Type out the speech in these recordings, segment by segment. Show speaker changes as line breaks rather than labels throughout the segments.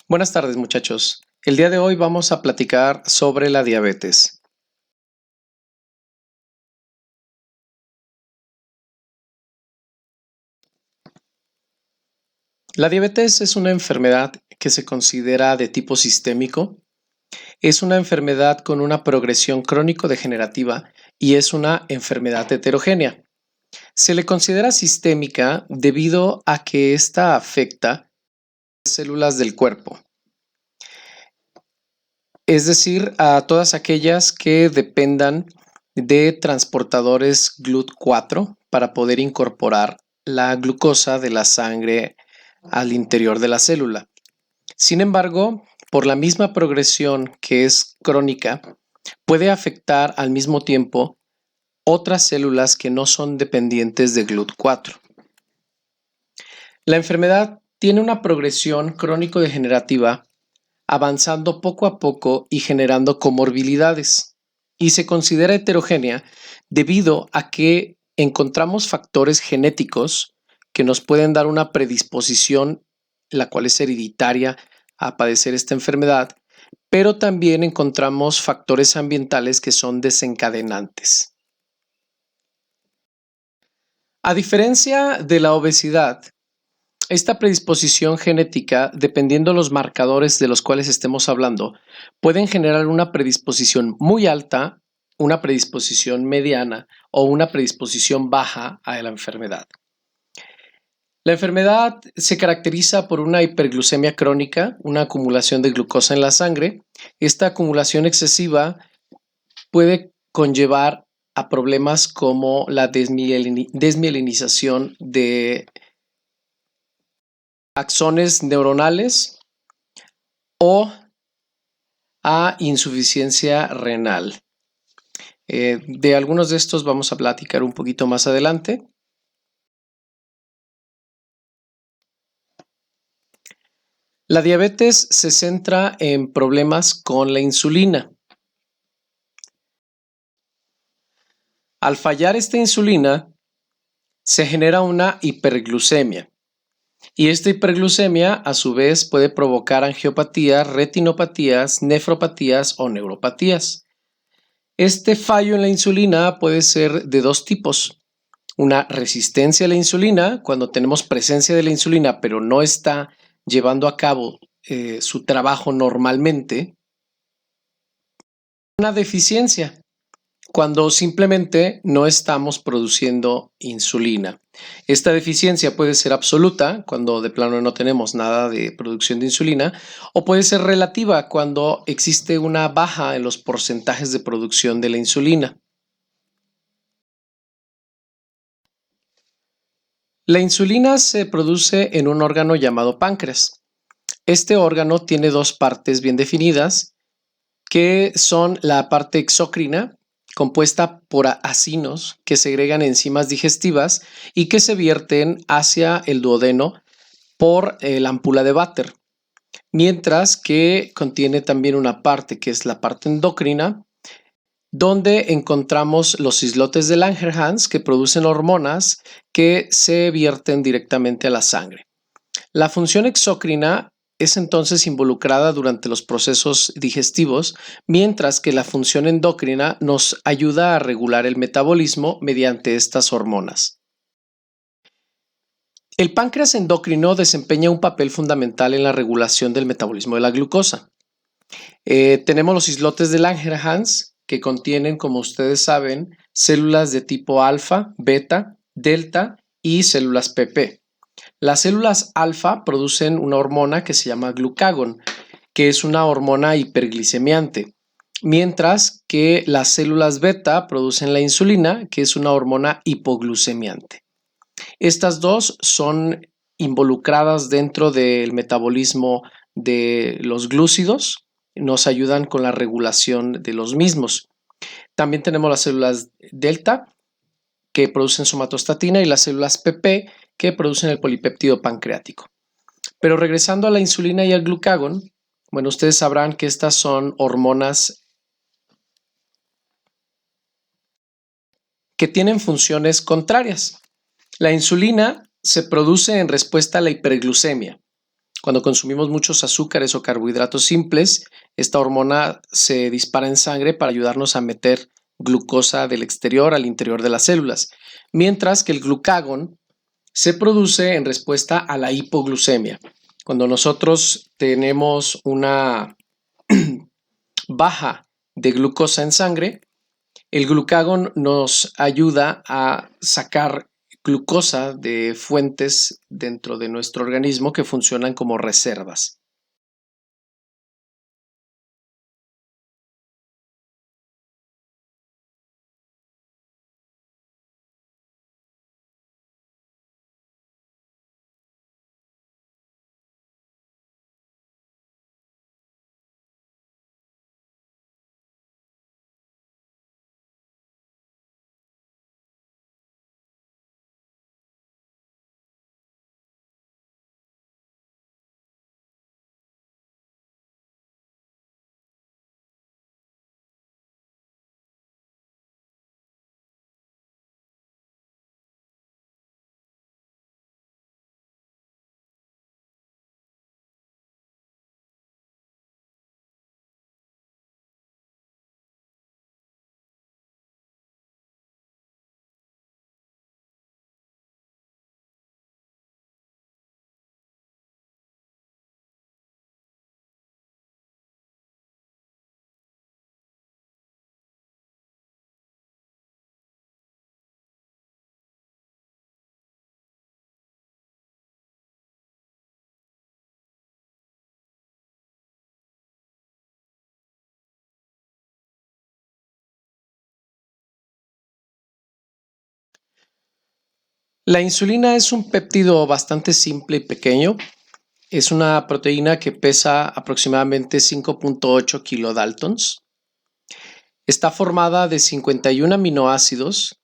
Buenas tardes, muchachos. El día de hoy vamos a platicar sobre la diabetes. La diabetes es una enfermedad que se considera de tipo sistémico. Es una enfermedad con una progresión crónico-degenerativa y es una enfermedad heterogénea. Se le considera sistémica debido a que esta afecta células del cuerpo, es decir, a todas aquellas que dependan de transportadores GLUT4 para poder incorporar la glucosa de la sangre al interior de la célula. Sin embargo, por la misma progresión que es crónica, puede afectar al mismo tiempo otras células que no son dependientes de GLUT4. La enfermedad tiene una progresión crónico-degenerativa avanzando poco a poco y generando comorbilidades, y se considera heterogénea debido a que encontramos factores genéticos que nos pueden dar una predisposición, la cual es hereditaria, a padecer esta enfermedad, pero también encontramos factores ambientales que son desencadenantes. A diferencia de la obesidad, esta predisposición genética, dependiendo de los marcadores de los cuales estemos hablando, pueden generar una predisposición muy alta, una predisposición mediana o una predisposición baja a la enfermedad. La enfermedad se caracteriza por una hiperglucemia crónica, una acumulación de glucosa en la sangre. Esta acumulación excesiva puede conllevar a problemas como la desmielinización de axones neuronales o a insuficiencia renal. De algunos de estos vamos a platicar un poquito más adelante. La diabetes se centra en problemas con la insulina. Al fallar esta insulina, se genera una hiperglucemia. Y esta hiperglucemia, a su vez, puede provocar angiopatías, retinopatías, nefropatías o neuropatías. Este fallo en la insulina puede ser de dos tipos. Una resistencia a la insulina, cuando tenemos presencia de la insulina, pero no está llevando a cabo su trabajo normalmente. Una deficiencia, cuando simplemente no estamos produciendo insulina. Esta deficiencia puede ser absoluta, cuando de plano no tenemos nada de producción de insulina, o puede ser relativa, cuando existe una baja en los porcentajes de producción de la insulina. La insulina se produce en un órgano llamado páncreas. Este órgano tiene dos partes bien definidas, que son la parte exócrina, compuesta por acinos que segregan enzimas digestivas y que se vierten hacia el duodeno por la ámpula de Vater, mientras que contiene también una parte que es la parte endocrina, donde encontramos los islotes de Langerhans que producen hormonas que se vierten directamente a la sangre. La función exócrina es entonces involucrada durante los procesos digestivos, mientras que la función endocrina nos ayuda a regular el metabolismo mediante estas hormonas. El páncreas endocrino desempeña un papel fundamental en la regulación del metabolismo de la glucosa. Tenemos los islotes de Langerhans, que contienen, como ustedes saben, células de tipo alfa, beta, delta y células PP. Las células alfa producen una hormona que se llama glucagón, que es una hormona hiperglicemiante, mientras que las células beta producen la insulina, que es una hormona hipoglucemiante. Estas dos son involucradas dentro del metabolismo de los glúcidos, nos ayudan con la regulación de los mismos. También tenemos las células delta, que producen somatostatina, y las células PP, que producen el polipéptido pancreático. Pero regresando a la insulina y al glucagón, bueno, ustedes sabrán que estas son hormonas que tienen funciones contrarias. La insulina se produce en respuesta a la hiperglucemia. Cuando consumimos muchos azúcares o carbohidratos simples, esta hormona se dispara en sangre para ayudarnos a meter glucosa del exterior al interior de las células, mientras que el glucagón se produce en respuesta a la hipoglucemia. Cuando nosotros tenemos una baja de glucosa en sangre, el glucagón nos ayuda a sacar glucosa de fuentes dentro de nuestro organismo que funcionan como reservas. La insulina es un péptido bastante simple y pequeño. Es una proteína que pesa aproximadamente 5.8 kilodaltons. Está formada de 51 aminoácidos,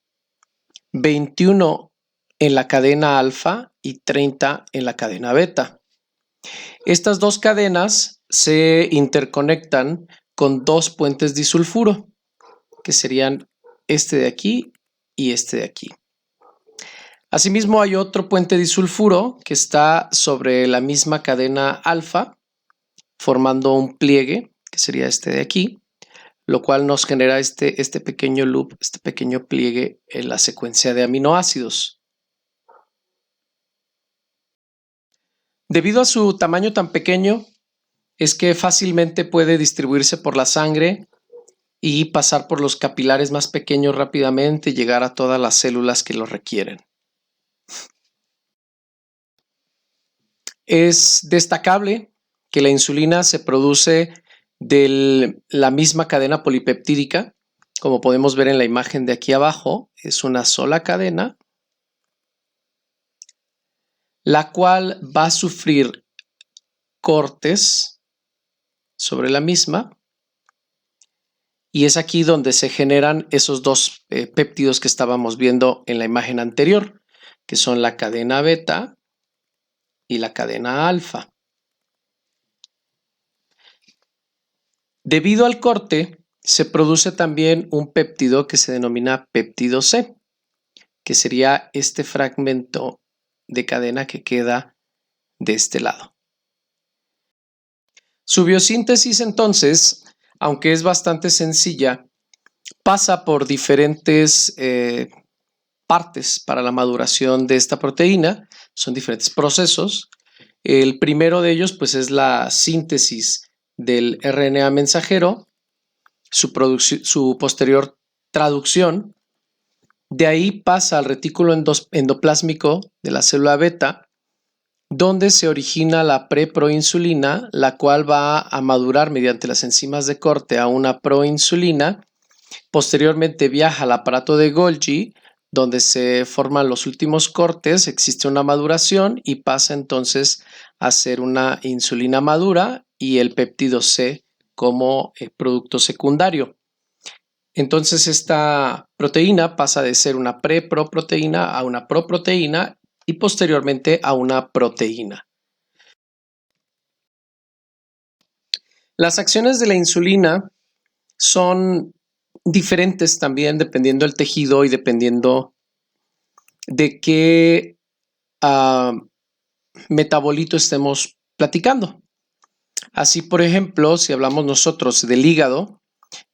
21 en la cadena alfa y 30 en la cadena beta. Estas dos cadenas se interconectan con dos puentes disulfuro, que serían este de aquí y este de aquí. Asimismo, hay otro puente disulfuro que está sobre la misma cadena alfa, formando un pliegue, que sería este de aquí, lo cual nos genera este pequeño loop, este pequeño pliegue en la secuencia de aminoácidos. Debido a su tamaño tan pequeño, es que fácilmente puede distribuirse por la sangre y pasar por los capilares más pequeños rápidamente y llegar a todas las células que lo requieren. Es destacable que la insulina se produce de la misma cadena polipeptídica, como podemos ver en la imagen de aquí abajo. Es una sola cadena, la cual va a sufrir cortes sobre la misma, y es aquí donde se generan esos dos péptidos que estábamos viendo en la imagen anterior, que son la cadena beta y la cadena alfa. Debido al corte, se produce también un péptido que se denomina péptido C, que sería este fragmento de cadena que queda de este lado. Su biosíntesis, entonces, aunque es bastante sencilla, pasa por diferentes partes para la maduración de esta proteína. Son diferentes procesos. El primero de ellos, pues, es la síntesis del RNA mensajero, su posterior traducción. De ahí pasa al retículo endoplásmico de la célula beta, donde se origina la preproinsulina, la cual va a madurar mediante las enzimas de corte a una proinsulina. Posteriormente viaja al aparato de Golgi, donde se forman los últimos cortes, existe una maduración y pasa entonces a ser una insulina madura y el péptido C como producto secundario. Entonces esta proteína pasa de ser una preproproteína a una proproteína y posteriormente a una proteína. Las acciones de la insulina son diferentes también dependiendo del tejido y dependiendo de qué metabolito estemos platicando. Así, por ejemplo, si hablamos nosotros del hígado,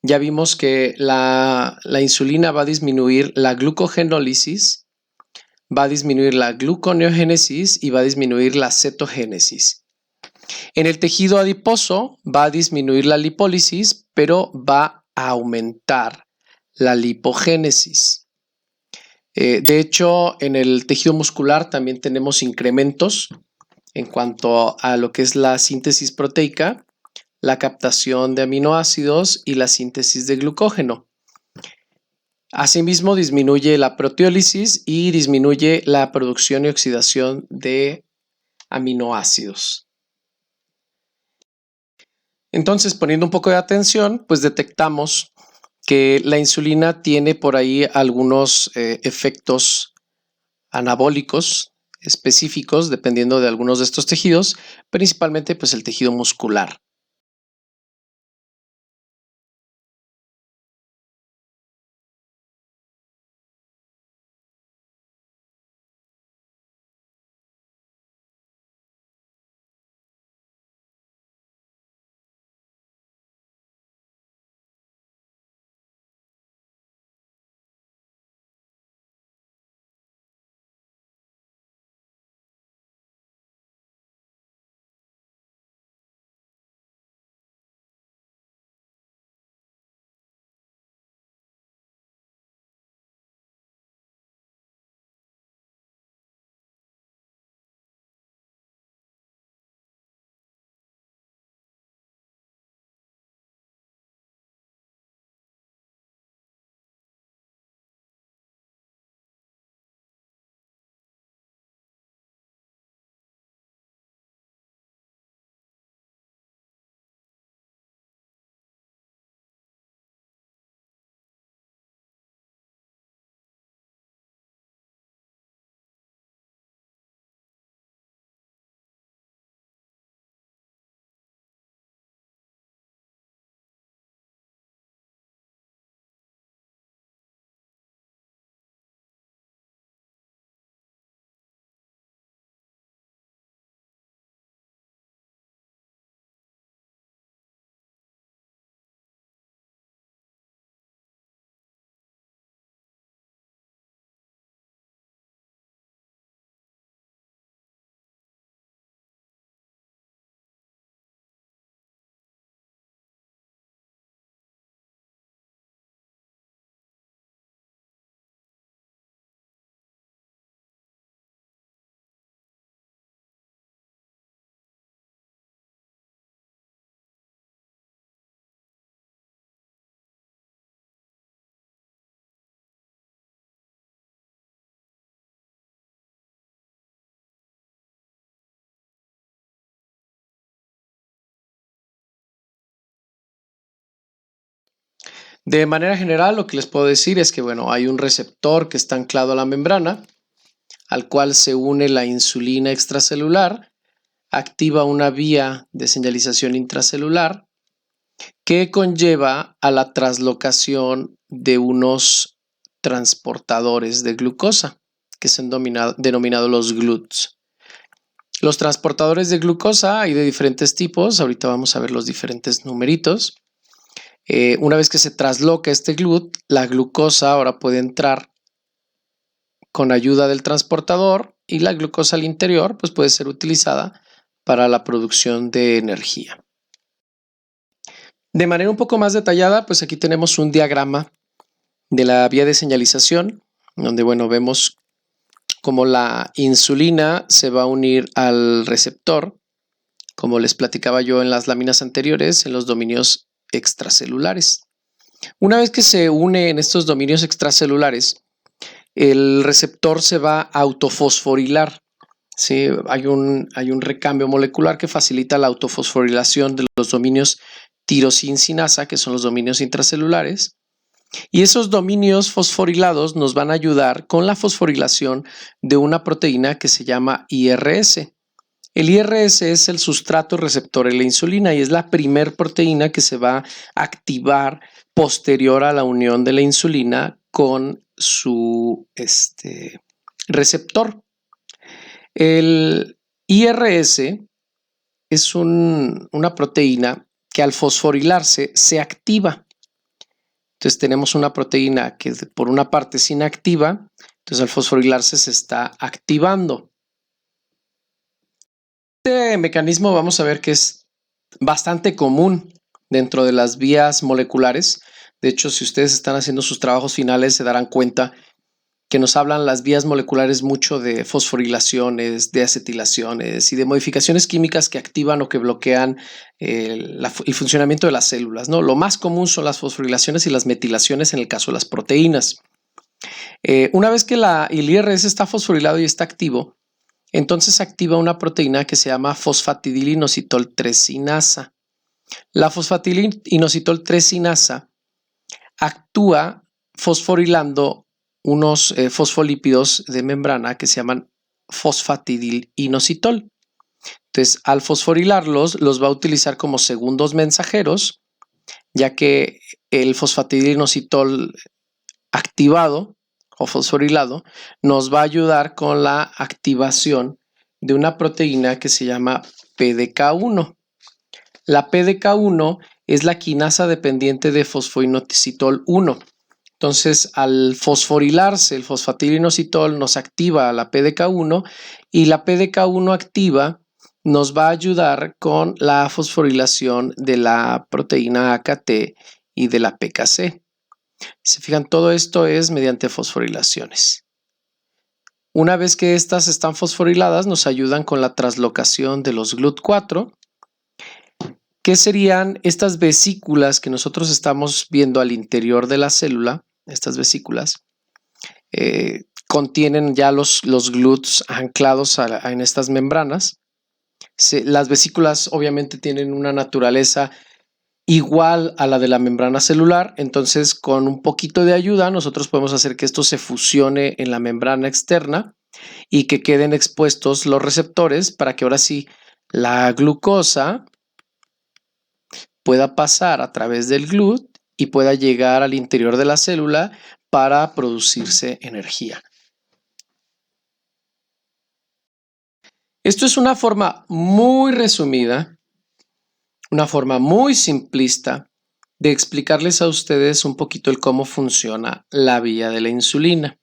ya vimos que la insulina va a disminuir la glucogenólisis, va a disminuir la gluconeogénesis y va a disminuir la cetogénesis. En el tejido adiposo va a disminuir la lipólisis, pero va a aumentar la lipogénesis. De hecho, en el tejido muscular también tenemos incrementos en cuanto a lo que es la síntesis proteica, la captación de aminoácidos y la síntesis de glucógeno. Asimismo, disminuye la proteólisis y disminuye la producción y oxidación de aminoácidos. Entonces, poniendo un poco de atención, pues detectamos que la insulina tiene por ahí algunos efectos anabólicos específicos dependiendo de algunos de estos tejidos, principalmente pues el tejido muscular. De manera general, lo que les puedo decir es que, bueno, hay un receptor que está anclado a la membrana, al cual se une la insulina extracelular, activa una vía de señalización intracelular que conlleva a la translocación de unos transportadores de glucosa, que son denominados los GLUTs. Los transportadores de glucosa hay de diferentes tipos, ahorita vamos a ver los diferentes numeritos. Una vez que se trasloca este GLUT, la glucosa ahora puede entrar con ayuda del transportador y la glucosa al interior pues puede ser utilizada para la producción de energía. De manera un poco más detallada, pues aquí tenemos un diagrama de la vía de señalización, donde bueno, vemos cómo la insulina se va a unir al receptor, como les platicaba yo en las láminas anteriores, en los dominios extracelulares. Una vez que se une en estos dominios extracelulares, el receptor se va a autofosforilar. ¿Sí? Hay un recambio molecular que facilita la autofosforilación de los dominios tirosincinasa, que son los dominios intracelulares. Y esos dominios fosforilados nos van a ayudar con la fosforilación de una proteína que se llama IRS. El IRS es el sustrato receptor de la insulina y es la primer proteína que se va a activar posterior a la unión de la insulina con su receptor. El IRS una proteína que al fosforilarse se activa. Entonces tenemos una proteína que por una parte es inactiva, entonces al fosforilarse se está activando. Este mecanismo vamos a ver que es bastante común dentro de las vías moleculares. De hecho, si ustedes están haciendo sus trabajos finales, se darán cuenta que nos hablan las vías moleculares mucho de fosforilaciones, de acetilaciones y de modificaciones químicas que activan o que bloquean el funcionamiento de las células, ¿no? Lo más común son las fosforilaciones y las metilaciones en el caso de las proteínas. Una vez que el IRS está fosforilado y está activo, entonces activa una proteína que se llama fosfatidilinositol 3 sinasa. La fosfatidilinositol 3 sinasa actúa fosforilando unos fosfolípidos de membrana que se llaman fosfatidilinositol. Entonces, al fosforilarlos, los va a utilizar como segundos mensajeros, ya que el fosfatidilinositol activado o fosforilado nos va a ayudar con la activación de una proteína que se llama PDK1. La PDK1 es la quinasa dependiente de fosfoinositol 1. Entonces, al fosforilarse el fosfatidilinositol nos activa la PDK1 y la PDK1 activa nos va a ayudar con la fosforilación de la proteína AKT y de la PKC. Se fijan, todo esto es mediante fosforilaciones. Una vez que estas están fosforiladas, nos ayudan con la translocación de los GLUT4, que serían estas vesículas que nosotros estamos viendo al interior de la célula. Estas vesículas contienen ya los GLUTs anclados en estas membranas. Las vesículas obviamente tienen una naturaleza igual a la de la membrana celular, entonces con un poquito de ayuda nosotros podemos hacer que esto se fusione en la membrana externa y que queden expuestos los receptores para que ahora sí la glucosa pueda pasar a través del GLUT y pueda llegar al interior de la célula para producirse energía. Esto es una forma muy resumida, una forma muy simplista de explicarles a ustedes un poquito el cómo funciona la vía de la insulina.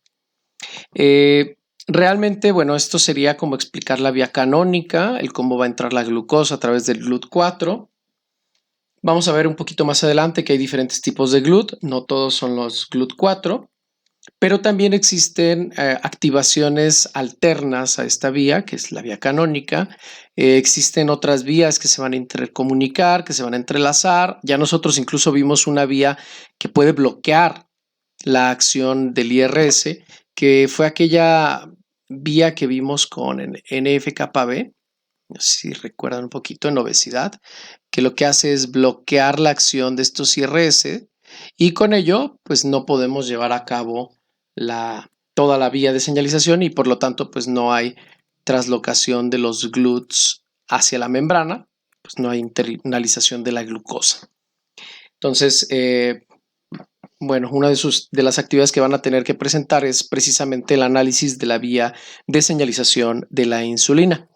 Realmente, bueno, esto sería como explicar la vía canónica, el cómo va a entrar la glucosa a través del GLUT4. Vamos a ver un poquito más adelante que hay diferentes tipos de GLUT, no todos son los GLUT4, pero también existen activaciones alternas a esta vía, que es la vía canónica. Existen otras vías que se van a intercomunicar, que se van a entrelazar. Ya nosotros incluso vimos una vía que puede bloquear la acción del IRS, que fue aquella vía que vimos con NF-κB, no sé si recuerdan un poquito, en obesidad, que lo que hace es bloquear la acción de estos IRS y con ello pues no podemos llevar a cabo toda la vía de señalización y por lo tanto pues no hay traslocación de los GLUTs hacia la membrana, pues no hay internalización de la glucosa. Entonces, bueno, una de las actividades que van a tener que presentar es precisamente el análisis de la vía de señalización de la insulina.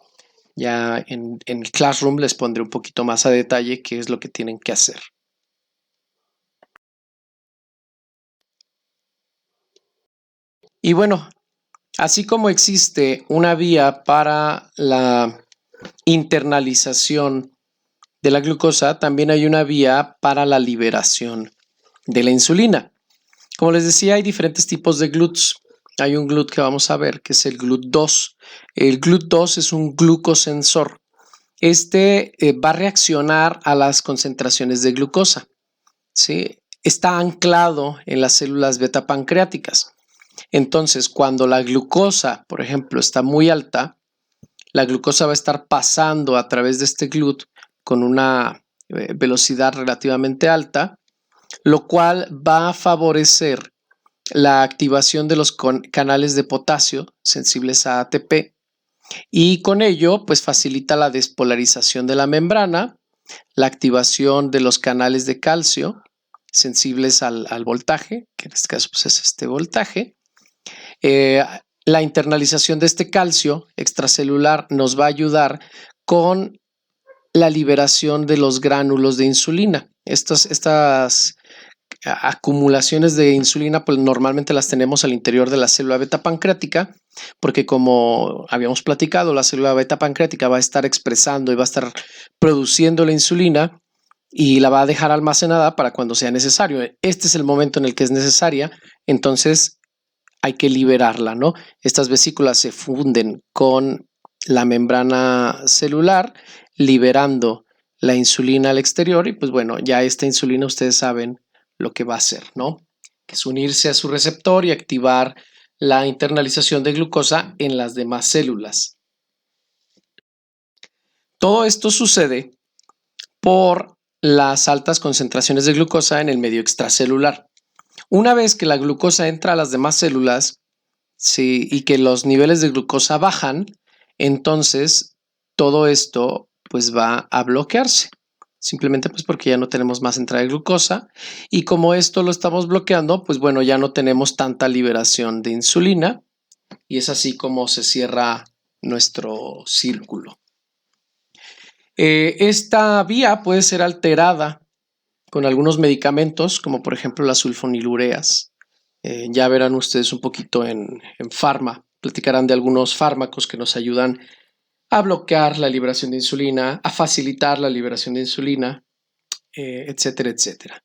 Ya en el Classroom les pondré un poquito más a detalle qué es lo que tienen que hacer. Y bueno, así como existe una vía para la internalización de la glucosa, también hay una vía para la liberación de la insulina. Como les decía, hay diferentes tipos de GLUTs. Hay un GLUT que vamos a ver, que es el GLUT2. El GLUT2 es un glucosensor. Este va a reaccionar a las concentraciones de glucosa, ¿sí? Está anclado en las células beta pancreáticas. Entonces, cuando la glucosa, por ejemplo, está muy alta, la glucosa va a estar pasando a través de este GLUT con una velocidad relativamente alta, lo cual va a favorecer la activación de los canales de potasio sensibles a ATP y con ello pues facilita la despolarización de la membrana, la activación de los canales de calcio sensibles al voltaje, que en este caso pues, es este voltaje. La internalización de este calcio extracelular nos va a ayudar con la liberación de los gránulos de insulina. Estas acumulaciones de insulina pues normalmente las tenemos al interior de la célula beta pancreática, porque como habíamos platicado, la célula beta pancreática va a estar expresando y va a estar produciendo la insulina y la va a dejar almacenada para cuando sea necesario. Este es el momento en el que es necesaria, entonces hay que liberarla, ¿no? Estas vesículas se funden con la membrana celular, liberando la insulina al exterior y pues bueno, ya esta insulina ustedes saben lo que va a hacer, ¿no? Que es unirse a su receptor y activar la internalización de glucosa en las demás células. Todo esto sucede por las altas concentraciones de glucosa en el medio extracelular. Una vez que la glucosa entra a las demás células, sí, y que los niveles de glucosa bajan, entonces todo esto pues va a bloquearse. Simplemente pues porque ya no tenemos más entrada de glucosa y como esto lo estamos bloqueando, pues bueno, ya no tenemos tanta liberación de insulina y es así como se cierra nuestro círculo. Esta vía puede ser alterada con algunos medicamentos, como por ejemplo las sulfonilureas. Ya verán ustedes un poquito en Pharma, platicarán de algunos fármacos que nos ayudan a bloquear la liberación de insulina, a facilitar la liberación de insulina, etcétera, etcétera.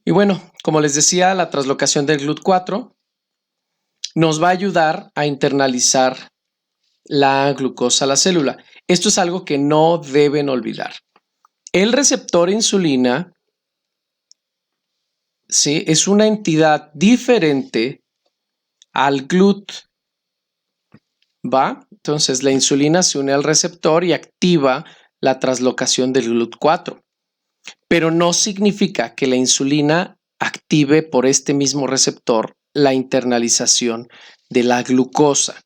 Y bueno, como les decía, la translocación del GLUT4 nos va a ayudar a internalizar la glucosa a la célula. Esto es algo que no deben olvidar. El receptor insulina, ¿sí?, es una entidad diferente al GLUT. ¿Va? Entonces la insulina se une al receptor y activa la translocación del GLUT4. Pero no significa que la insulina active por este mismo receptor la internalización de la glucosa.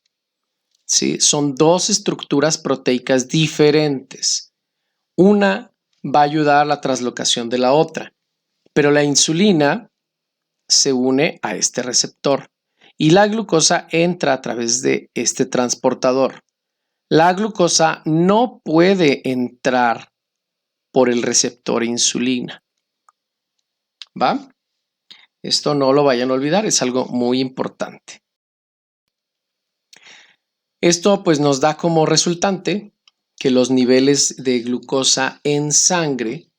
¿Sí? Son dos estructuras proteicas diferentes. Una va a ayudar a la translocación de la otra, pero la insulina se une a este receptor y la glucosa entra a través de este transportador. La glucosa no puede entrar por el receptor insulina. ¿Va? Esto no lo vayan a olvidar, es algo muy importante. Esto pues nos da como resultante que los niveles de glucosa en sangre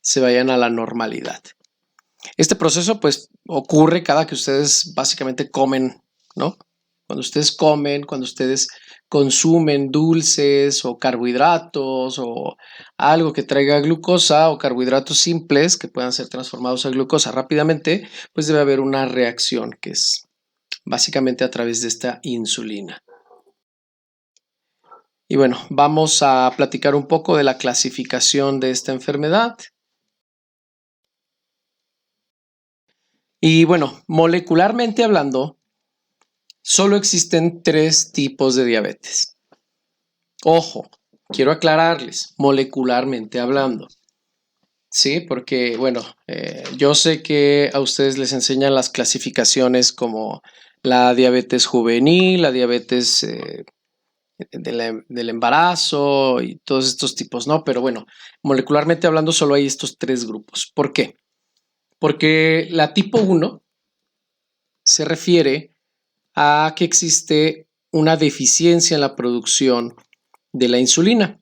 se vayan a la normalidad. Este proceso pues ocurre cada que ustedes básicamente comen, ¿no? Cuando ustedes comen, cuando ustedes consumen dulces o carbohidratos o algo que traiga glucosa o carbohidratos simples que puedan ser transformados a glucosa rápidamente, pues debe haber una reacción que es básicamente a través de esta insulina. Y bueno, vamos a platicar un poco de la clasificación de esta enfermedad. Y bueno, molecularmente hablando, solo existen 3 tipos de diabetes. Ojo, quiero aclararles, molecularmente hablando. Sí, porque bueno, yo sé que a ustedes les enseñan las clasificaciones como la diabetes juvenil, la diabetes del embarazo y todos estos tipos, ¿no? Pero bueno, molecularmente hablando solo hay estos 3 grupos. ¿Por qué? Porque la tipo 1 se refiere a que existe una deficiencia en la producción de la insulina,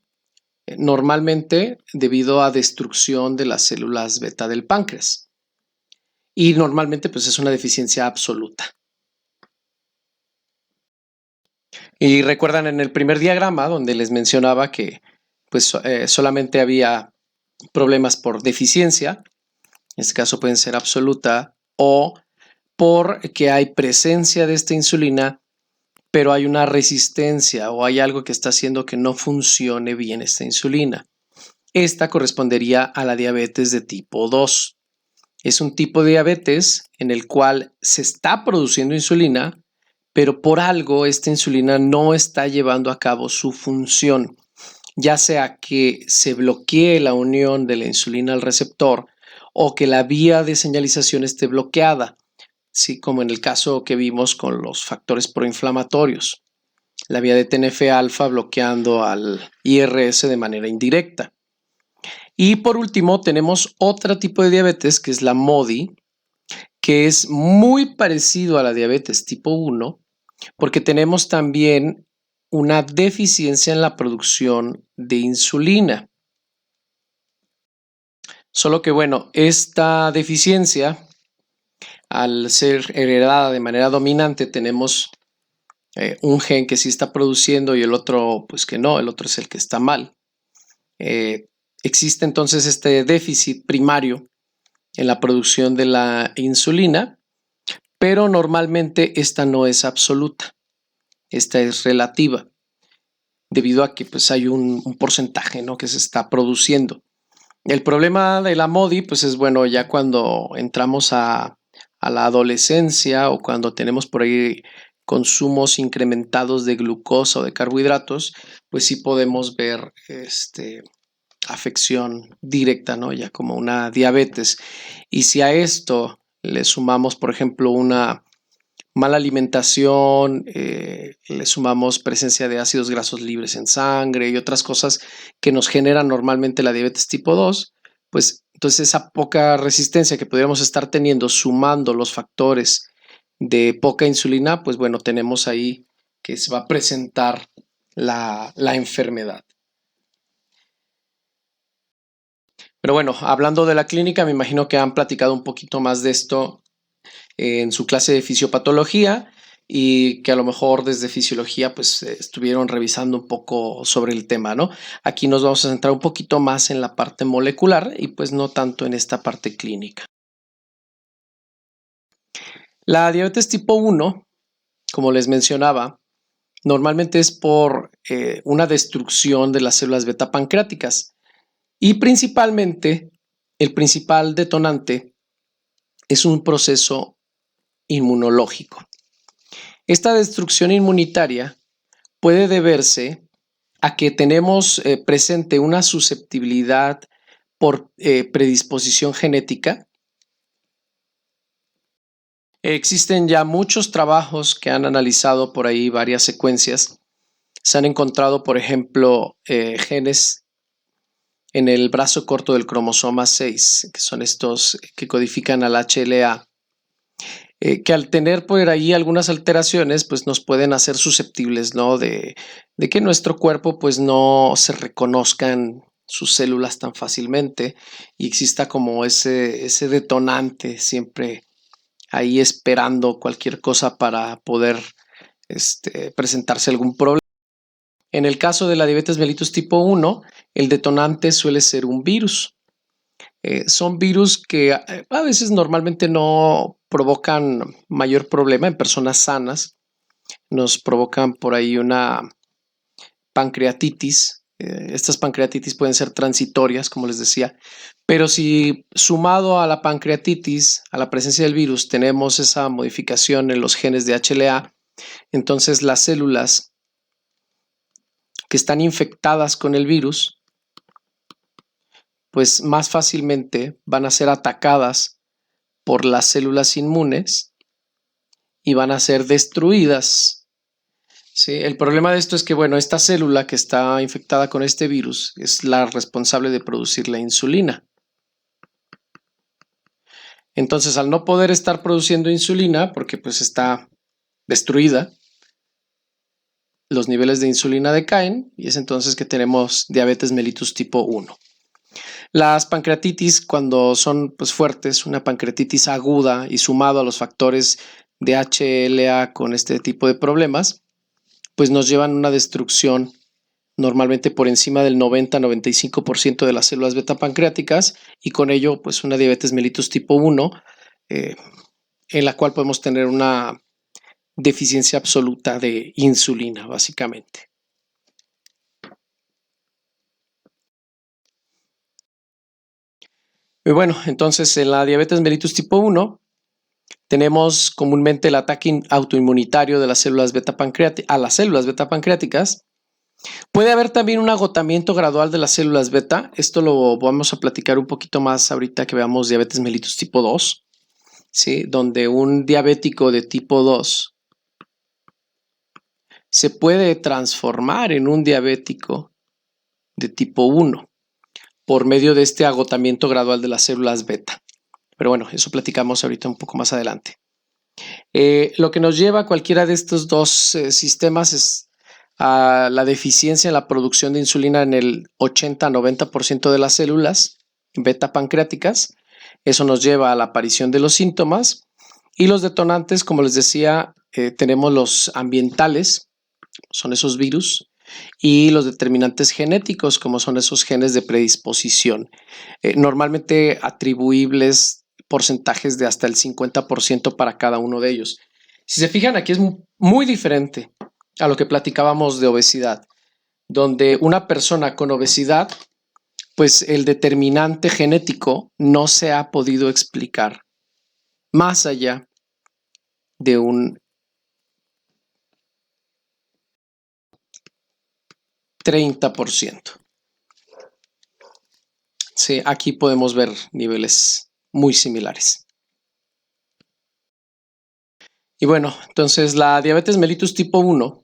normalmente debido a destrucción de las células beta del páncreas. Y normalmente pues es una deficiencia absoluta. Y recuerdan en el primer diagrama donde les mencionaba que pues solamente había problemas por deficiencia, en este caso pueden ser absoluta o porque hay presencia de esta insulina, pero hay una resistencia o hay algo que está haciendo que no funcione bien esta insulina. Esta correspondería a la diabetes de tipo 2. Es un tipo de diabetes en el cual se está produciendo insulina, pero por algo esta insulina no está llevando a cabo su función, ya sea que se bloquee la unión de la insulina al receptor o que la vía de señalización esté bloqueada, ¿sí? Como en el caso que vimos con los factores proinflamatorios. la vía de TNF-alfa bloqueando al IRS de manera indirecta. Y por último tenemos otro tipo de diabetes que es la MODY, que es muy parecido a la diabetes tipo 1 porque tenemos también una deficiencia en la producción de insulina. Solo que bueno, esta deficiencia, al ser heredada de manera dominante, tenemos un gen que sí está produciendo y el otro pues que no, el otro es el que está mal. Existe entonces este déficit primario en la producción de la insulina, pero normalmente esta no es absoluta, esta es relativa, debido a que pues hay un porcentaje, ¿no?, que se está produciendo. El problema de la MODY pues es bueno ya cuando entramos a la adolescencia o cuando tenemos por ahí consumos incrementados de glucosa o de carbohidratos, pues sí podemos ver afección directa, ¿no?, ya como una diabetes. Y si a esto le sumamos, por ejemplo, una mala alimentación, le sumamos presencia de ácidos grasos libres en sangre y otras cosas que nos generan normalmente la diabetes tipo 2, pues entonces esa poca resistencia que pudiéramos estar teniendo sumando los factores de poca insulina, pues bueno, tenemos ahí que se va a presentar la enfermedad. Pero bueno, hablando de la clínica, me imagino que han platicado un poquito más de esto en su clase de fisiopatología y que a lo mejor desde fisiología pues estuvieron revisando un poco sobre el tema, ¿no? Aquí nos vamos a centrar un poquito más en la parte molecular y pues no tanto en esta parte clínica. La diabetes tipo 1, como les mencionaba, normalmente es por una destrucción de las células beta pancreáticas y principalmente el principal detonante es un proceso inmunológico. Esta destrucción inmunitaria puede deberse a que tenemos presente una susceptibilidad por predisposición genética. Existen ya muchos trabajos que han analizado por ahí varias secuencias. Se han encontrado, por ejemplo, genes en el brazo corto del cromosoma 6, que son estos que codifican al HLA, que al tener por ahí algunas alteraciones, pues nos pueden hacer susceptibles, ¿no?, de que nuestro cuerpo pues no se reconozcan sus células tan fácilmente y exista como ese detonante siempre ahí esperando cualquier cosa para poder presentarse algún problema. En el caso de la diabetes mellitus tipo 1, el detonante suele ser un virus. Son virus que a veces normalmente no provocan mayor problema en personas sanas. Nos provocan por ahí una pancreatitis. Estas pancreatitis pueden ser transitorias, como les decía, pero si sumado a la pancreatitis, a la presencia del virus, tenemos esa modificación en los genes de HLA, entonces las células que están infectadas con el virus pues más fácilmente van a ser atacadas por las células inmunes y van a ser destruidas. ¿Sí? El problema de esto es que, bueno, esta célula que está infectada con este virus es la responsable de producir la insulina. Entonces, al no poder estar produciendo insulina, porque pues está destruida, los niveles de insulina decaen y es entonces que tenemos diabetes mellitus tipo 1. Las pancreatitis, cuando son pues fuertes, una pancreatitis aguda y sumado a los factores de HLA con este tipo de problemas, pues nos llevan a una destrucción normalmente por encima del 90-95% de las células beta pancreáticas y con ello pues una diabetes mellitus tipo 1 en la cual podemos tener una deficiencia absoluta de insulina básicamente. Y bueno, entonces en la diabetes mellitus tipo 1 tenemos comúnmente el ataque autoinmunitario de las células beta pancreáticas a las células beta pancreáticas. Puede haber también un agotamiento gradual de las células beta. Esto lo vamos a platicar un poquito más ahorita que veamos diabetes mellitus tipo 2, ¿sí? Donde un diabético de tipo 2 se puede transformar en un diabético de tipo 1 por medio de este agotamiento gradual de las células beta. Pero bueno, eso platicamos ahorita un poco más adelante. Lo que nos lleva a cualquiera de estos dos sistemas es a la deficiencia en la producción de insulina en el 80-90% de las células beta pancreáticas. Eso nos lleva a la aparición de los síntomas y los detonantes, como les decía, tenemos los ambientales, son esos virus, y los determinantes genéticos, como son esos genes de predisposición, normalmente atribuibles porcentajes de hasta el 50% para cada uno de ellos. Si se fijan, aquí es muy diferente a lo que platicábamos de obesidad, donde una persona con obesidad, pues el determinante genético no se ha podido explicar más allá de un 30%. Sí, aquí podemos ver niveles muy similares. Y bueno, entonces la diabetes mellitus tipo 1,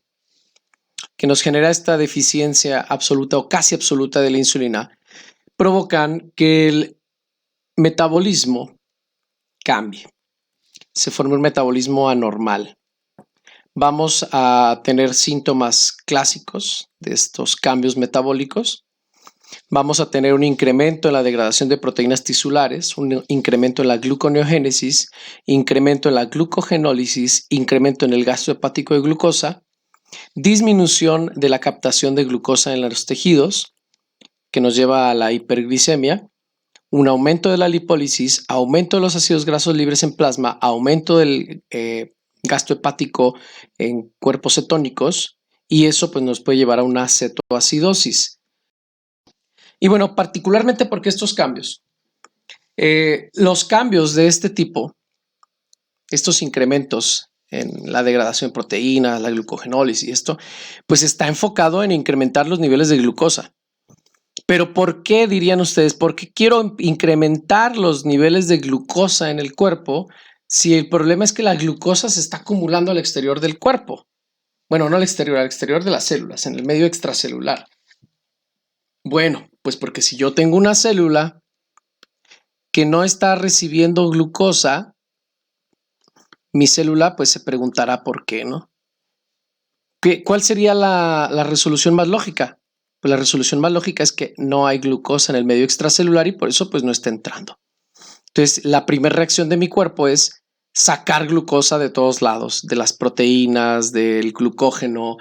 que nos genera esta deficiencia absoluta o casi absoluta de la insulina, provocan que el metabolismo cambie. Se forme un metabolismo anormal. Vamos a tener síntomas clásicos de estos cambios metabólicos. Vamos a tener un incremento en la degradación de proteínas tisulares, un incremento en la gluconeogénesis, incremento en la glucogenólisis, incremento en el gasto hepático de glucosa, disminución de la captación de glucosa en los tejidos, que nos lleva a la hiperglicemia, un aumento de la lipólisis, aumento de los ácidos grasos libres en plasma, aumento del gasto hepático en cuerpos cetónicos, y eso pues nos puede llevar a una cetoacidosis. Y bueno, particularmente porque estos cambios, los cambios de este tipo, estos incrementos en la degradación de proteínas, la glucogenólisis y esto, pues está enfocado en incrementar los niveles de glucosa. Pero ¿por qué, dirían ustedes? ¿Por qué quiero incrementar los niveles de glucosa en el cuerpo si el problema es que la glucosa se está acumulando al exterior del cuerpo? Bueno, no al exterior de las células, en el medio extracelular. Bueno, pues porque si yo tengo una célula que no está recibiendo glucosa, mi célula pues se preguntará por qué, ¿no? ¿Cuál sería la resolución más lógica? Pues la resolución más lógica es que no hay glucosa en el medio extracelular y por eso pues no está entrando. Entonces la primera reacción de mi cuerpo es sacar glucosa de todos lados, de las proteínas, del glucógeno,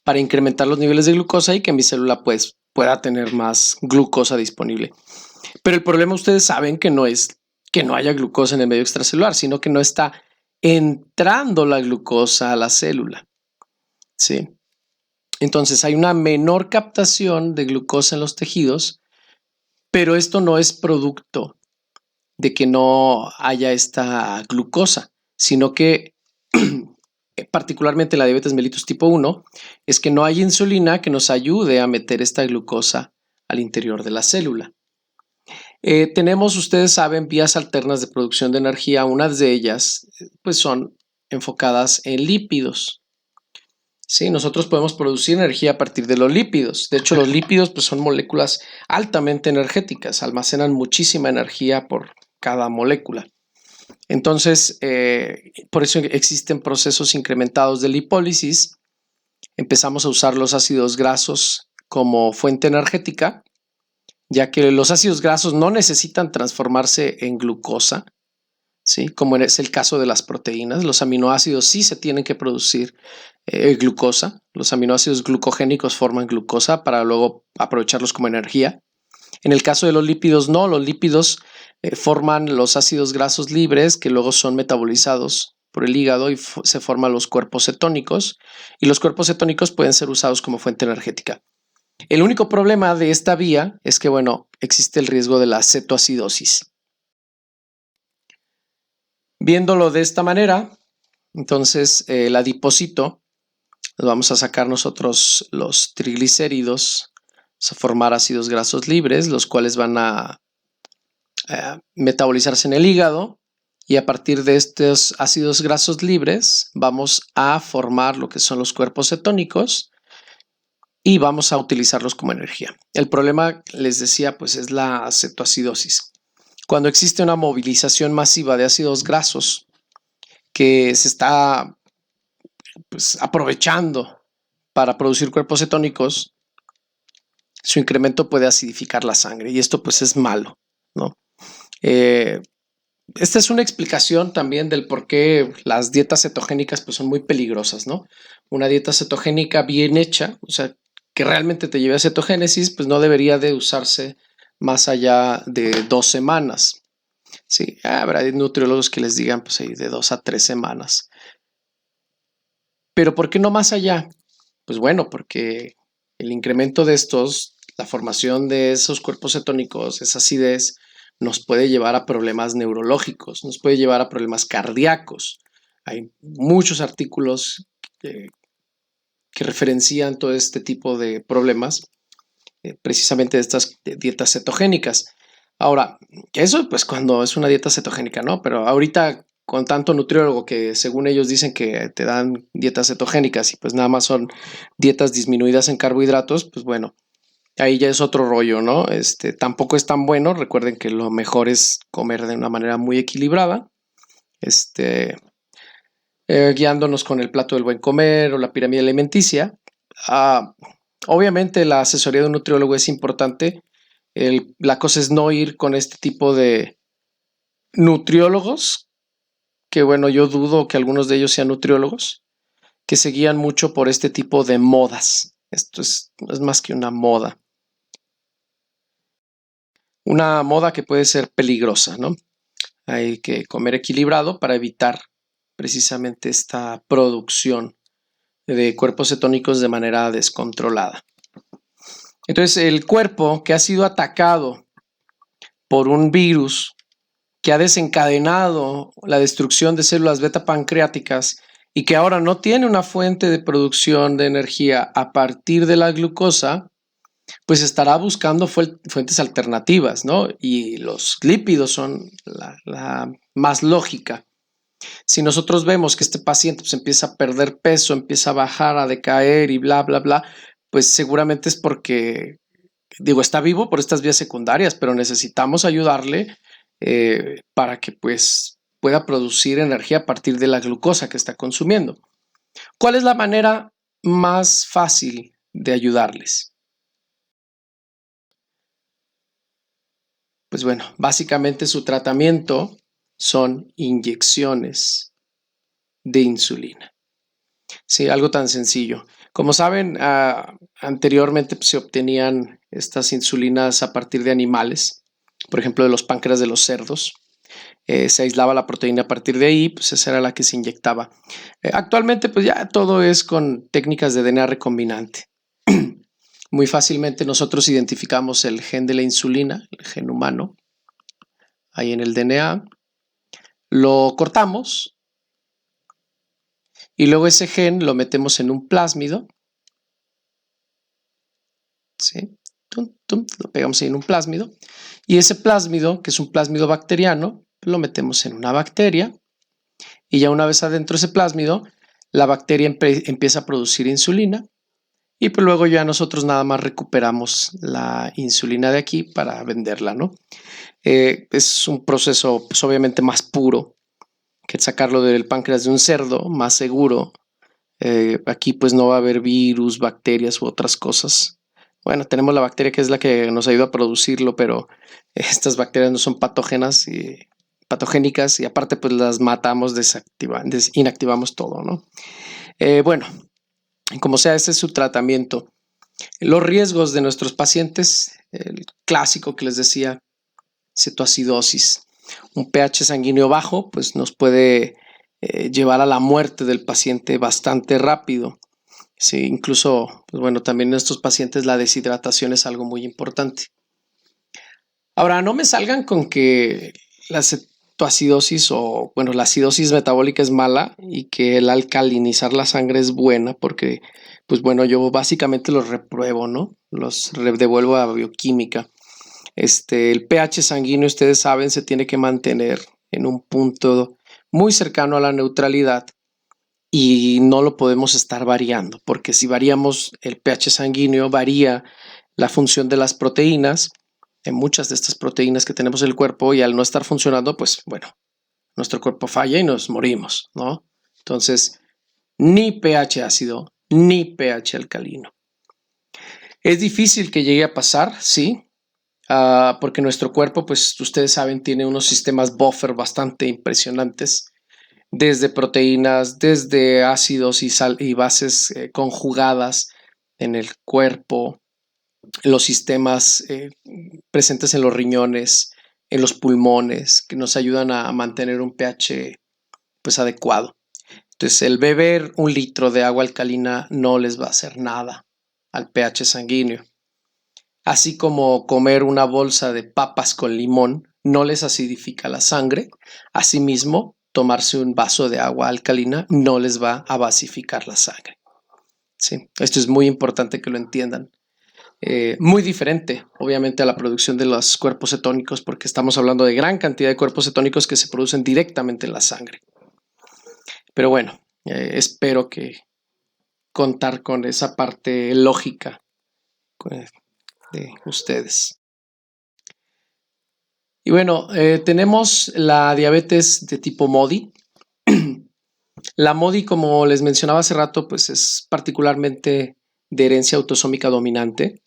para incrementar los niveles de glucosa y que mi célula pues pueda tener más glucosa disponible. Pero el problema, ustedes saben, que no es que no haya glucosa en el medio extracelular, sino que no está entrando la glucosa a la célula. ¿Sí? Entonces hay una menor captación de glucosa en los tejidos, pero esto no es producto de que no haya esta glucosa, sino que particularmente la diabetes mellitus tipo 1 es que no hay insulina que nos ayude a meter esta glucosa al interior de la célula. Tenemos, ustedes saben, vías alternas de producción de energía. Unas de ellas pues son enfocadas en lípidos. Sí, nosotros podemos producir energía a partir de los lípidos. De hecho, los lípidos pues, son moléculas altamente energéticas, almacenan muchísima energía por cada molécula. Entonces, por eso existen procesos incrementados de lipólisis. Empezamos a usar los ácidos grasos como fuente energética, ya que los ácidos grasos no necesitan transformarse en glucosa, ¿sí? Como es el caso de las proteínas. Los aminoácidos sí se tienen que producir glucosa. Los aminoácidos glucogénicos forman glucosa para luego aprovecharlos como energía. En el caso de los lípidos, no. Los lípidos forman los ácidos grasos libres que luego son metabolizados por el hígado y se forman los cuerpos cetónicos. Y los cuerpos cetónicos pueden ser usados como fuente energética. El único problema de esta vía es que, bueno, existe el riesgo de la cetoacidosis. Viéndolo de esta manera, entonces el adipocito, vamos a sacar nosotros los triglicéridos, vamos a formar ácidos grasos libres, los cuales van a metabolizarse en el hígado y a partir de estos ácidos grasos libres vamos a formar lo que son los cuerpos cetónicos y vamos a utilizarlos como energía. El problema, les decía, pues es la cetoacidosis. Cuando existe una movilización masiva de ácidos grasos que se está pues, aprovechando para producir cuerpos cetónicos, su incremento puede acidificar la sangre y esto pues es malo, ¿no? Esta es una explicación también del por qué las dietas cetogénicas pues son muy peligrosas, ¿no? Una dieta cetogénica bien hecha, o sea, que realmente te lleve a cetogénesis, pues no debería de usarse más allá de 2 semanas. Sí, habrá nutriólogos que les digan pues ahí de 2 a 3 semanas. Pero ¿por qué no más allá? Pues bueno, porque el incremento de estos, la formación de esos cuerpos cetónicos, esa acidez, nos puede llevar a problemas neurológicos, nos puede llevar a problemas cardíacos. Hay muchos artículos que referencian todo este tipo de problemas, precisamente de estas dietas cetogénicas. Ahora, eso pues cuando es una dieta cetogénica, ¿no? Pero ahorita con tanto nutriólogo que según ellos dicen que te dan dietas cetogénicas y pues nada más son dietas disminuidas en carbohidratos, pues bueno, ahí ya es otro rollo, ¿no? Tampoco es tan bueno. Recuerden que lo mejor es comer de una manera muy equilibrada, guiándonos con el plato del buen comer o la pirámide alimenticia. Obviamente la asesoría de un nutriólogo es importante. La cosa es no ir con este tipo de nutriólogos, que bueno, yo dudo que algunos de ellos sean nutriólogos, que se guían mucho por este tipo de modas. Esto es más que una moda. Una moda que puede ser peligrosa, ¿no? Hay que comer equilibrado para evitar precisamente esta producción de cuerpos cetónicos de manera descontrolada. Entonces, el cuerpo que ha sido atacado por un virus que ha desencadenado la destrucción de células beta pancreáticas y que ahora no tiene una fuente de producción de energía a partir de la glucosa, pues estará buscando fuentes alternativas, ¿no? Y los lípidos son la más lógica. Si nosotros vemos que este paciente pues, empieza a perder peso, empieza a bajar, a decaer y bla, bla, bla, pues seguramente es porque, digo, está vivo por estas vías secundarias, pero necesitamos ayudarle para que pues pueda producir energía a partir de la glucosa que está consumiendo. ¿Cuál es la manera más fácil de ayudarles? Pues bueno, básicamente su tratamiento son inyecciones de insulina. Sí, algo tan sencillo. Como saben, anteriormente pues, se obtenían estas insulinas a partir de animales, por ejemplo, de los páncreas de los cerdos. Se aislaba la proteína a partir de ahí, pues esa era la que se inyectaba. Actualmente, pues ya todo es con técnicas de DNA recombinante. Muy fácilmente nosotros identificamos el gen de la insulina, el gen humano, ahí en el DNA, lo cortamos y luego ese gen lo metemos en un plásmido, ¿sí? Lo pegamos ahí en un plásmido y ese plásmido, que es un plásmido bacteriano, lo metemos en una bacteria y ya una vez adentro de ese plásmido, la bacteria empieza a producir insulina y pues luego ya nosotros nada más recuperamos la insulina de aquí para venderla, ¿no? Es un proceso pues obviamente más puro que sacarlo del páncreas de un cerdo, más seguro. Aquí pues no va a haber virus, bacterias u otras cosas. Bueno, tenemos la bacteria que es la que nos ayuda a producirlo, pero estas bacterias no son patógenas y patogénicas y aparte pues las matamos, inactivamos todo, ¿no? Bueno, como sea, este es su tratamiento. Los riesgos de nuestros pacientes, el clásico que les decía, cetoacidosis. Un pH sanguíneo bajo pues nos puede llevar a la muerte del paciente bastante rápido. Sí, incluso, pues bueno, también en estos pacientes la deshidratación es algo muy importante. Ahora, no me salgan con que la cetoacidosis o, bueno, la acidosis metabólica es mala y que el alcalinizar la sangre es buena porque, pues bueno, yo básicamente los repruebo, ¿no? Los devuelvo a bioquímica. El pH sanguíneo, ustedes saben, se tiene que mantener en un punto muy cercano a la neutralidad y no lo podemos estar variando, porque si variamos el pH sanguíneo, varía la función de las proteínas, en muchas de estas proteínas que tenemos en el cuerpo, y al no estar funcionando, pues bueno, nuestro cuerpo falla y nos morimos, ¿no? Entonces, ni pH ácido, ni pH alcalino. Es difícil que llegue a pasar, sí, porque nuestro cuerpo, pues ustedes saben, tiene unos sistemas buffer bastante impresionantes, desde proteínas, desde ácidos y bases conjugadas en el cuerpo, los sistemas presentes en los riñones, en los pulmones, que nos ayudan a mantener un pH pues adecuado. Entonces, el beber 1 litro de agua alcalina no les va a hacer nada al pH sanguíneo. Así como comer una bolsa de papas con limón no les acidifica la sangre, asimismo, tomarse un vaso de agua alcalina no les va a basificar la sangre. Sí, esto es muy importante que lo entiendan. Muy diferente, obviamente, a la producción de los cuerpos cetónicos, porque estamos hablando de gran cantidad de cuerpos cetónicos que se producen directamente en la sangre. Pero bueno, espero que contar con esa parte lógica de ustedes. Y bueno, tenemos la diabetes de tipo MODY. La MODY, como les mencionaba hace rato, pues es particularmente de herencia autosómica dominante.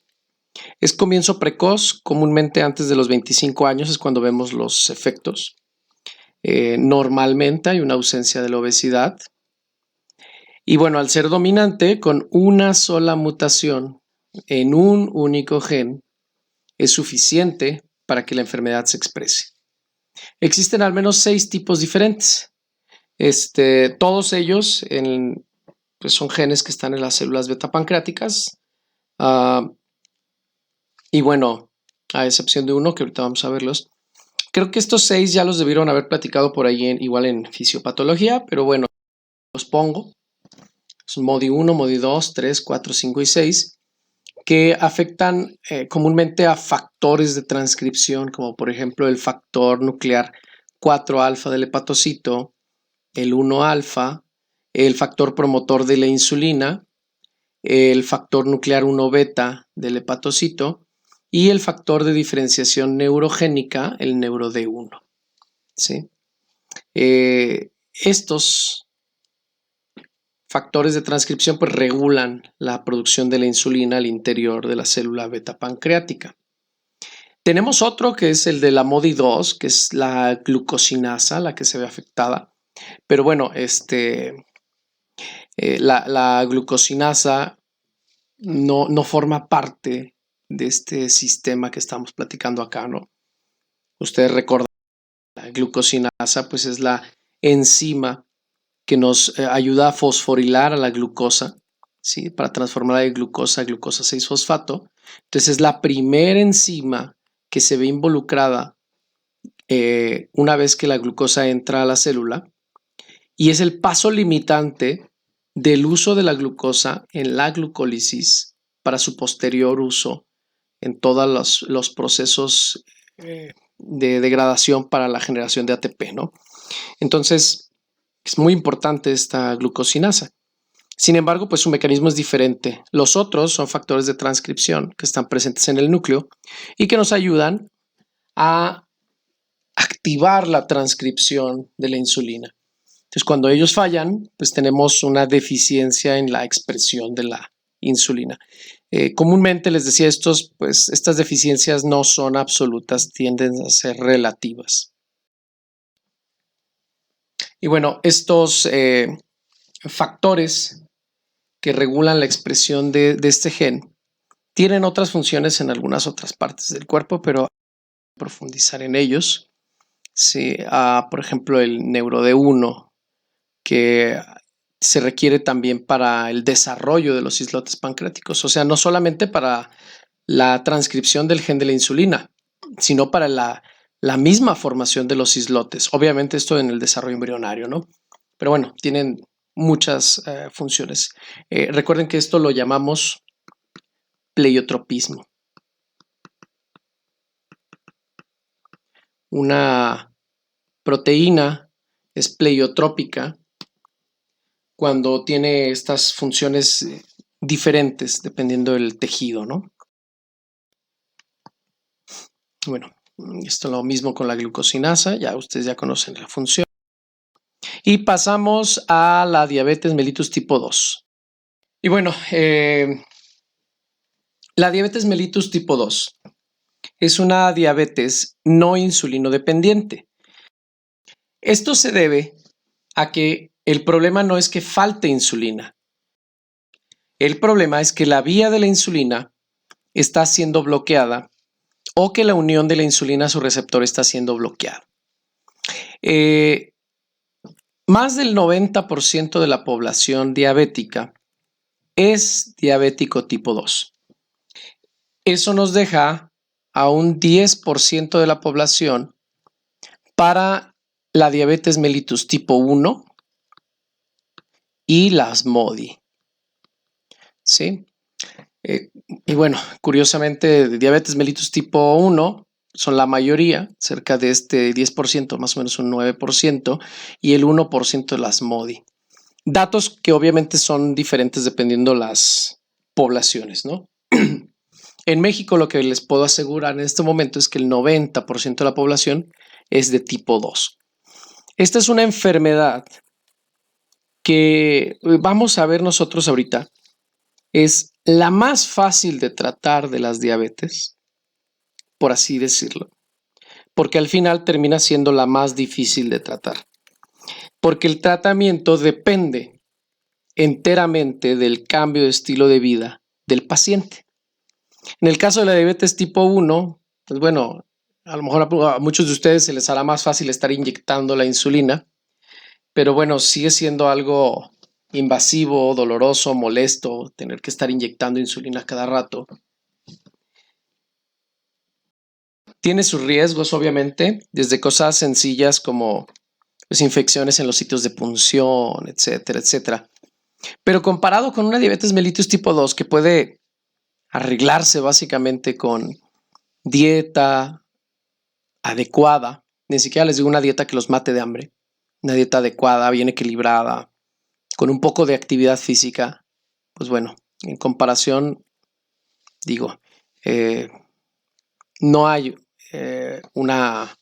Es comienzo precoz, comúnmente antes de los 25 años es cuando vemos los efectos. Normalmente hay una ausencia de la obesidad. Y bueno, al ser dominante, con una sola mutación en un único gen, es suficiente para que la enfermedad se exprese. Existen al menos 6 tipos diferentes. Todos ellos pues son genes que están en las células beta pancreáticas. Y bueno, a excepción de uno, que ahorita vamos a verlos. Creo que estos 6 ya los debieron haber platicado por ahí igual en fisiopatología, pero bueno, los pongo. Son MODY 1, MODY 2, 3, 4, 5 y 6, que afectan comúnmente a factores de transcripción, como por ejemplo el factor nuclear 4 alfa del hepatocito, el 1 alfa, el factor promotor de la insulina, el factor nuclear 1 beta del hepatocito y el factor de diferenciación neurogénica, el NeuroD1. ¿Sí? Estos factores de transcripción pues regulan la producción de la insulina al interior de la célula beta pancreática. Tenemos otro que es el de la MODY2, que es la glucosinasa, la que se ve afectada. Pero bueno, la glucosinasa no forma parte de este sistema que estamos platicando acá, ¿no? Ustedes recordarán, la glucosinasa pues es la enzima que nos ayuda a fosforilar a la glucosa, ¿sí? Para transformarla de glucosa a glucosa 6-fosfato. Entonces es la primera enzima que se ve involucrada una vez que la glucosa entra a la célula y es el paso limitante del uso de la glucosa en la glucólisis para su posterior uso en todos los procesos de degradación para la generación de ATP, ¿no? Entonces, es muy importante esta glucosinasa. Sin embargo, pues su mecanismo es diferente. Los otros son factores de transcripción que están presentes en el núcleo y que nos ayudan a activar la transcripción de la insulina. Entonces, cuando ellos fallan, pues tenemos una deficiencia en la expresión de la insulina. Comúnmente les decía estas deficiencias no son absolutas, tienden a ser relativas. Y bueno, estos factores que regulan la expresión de este gen tienen otras funciones en algunas otras partes del cuerpo, pero profundizar en ellos. Sí, por ejemplo, el NeuroD1, que se requiere también para el desarrollo de los islotes pancreáticos, o sea, no solamente para la transcripción del gen de la insulina, sino para la misma formación de los islotes. Obviamente esto en el desarrollo embrionario, ¿no? Pero bueno, tienen muchas funciones. Recuerden que esto lo llamamos pleiotropismo. Una proteína es pleiotrópica cuando tiene estas funciones diferentes dependiendo del tejido, ¿no? Bueno, esto es lo mismo con la glucosinasa, ya ustedes ya conocen la función. Y pasamos a la diabetes mellitus tipo 2. Y bueno, la diabetes mellitus tipo 2 es una diabetes no insulino dependiente. Esto se debe a que el problema no es que falte insulina. El problema es que la vía de la insulina está siendo bloqueada o que la unión de la insulina a su receptor está siendo bloqueada. Más del 90% de la población diabética es diabético tipo 2. Eso nos deja a un 10% de la población para la diabetes mellitus tipo 1 y las MODY. ¿Sí? Y bueno, curiosamente, diabetes mellitus tipo 1 son la mayoría, cerca de este 10%, más o menos un 9%, y el 1% de las MODY. Datos que obviamente son diferentes dependiendo las poblaciones, ¿no? En México lo que les puedo asegurar en este momento es que el 90% de la población es de tipo 2. Esta es una enfermedad que vamos a ver nosotros ahorita. Es la más fácil de tratar de las diabetes, por así decirlo, porque al final termina siendo la más difícil de tratar, porque el tratamiento depende enteramente del cambio de estilo de vida del paciente. En el caso de la diabetes tipo 1, pues bueno, a lo mejor a muchos de ustedes se les hará más fácil estar inyectando la insulina, pero bueno, sigue siendo algo invasivo, doloroso, molesto, tener que estar inyectando insulina cada rato. Tiene sus riesgos, obviamente, desde cosas sencillas como pues, infecciones en los sitios de punción, etcétera, etcétera. Pero comparado con una diabetes mellitus tipo 2 que puede arreglarse básicamente con dieta adecuada, ni siquiera les digo una dieta que los mate de hambre, una dieta adecuada, bien equilibrada, con un poco de actividad física, pues bueno, en comparación, digo, no hay una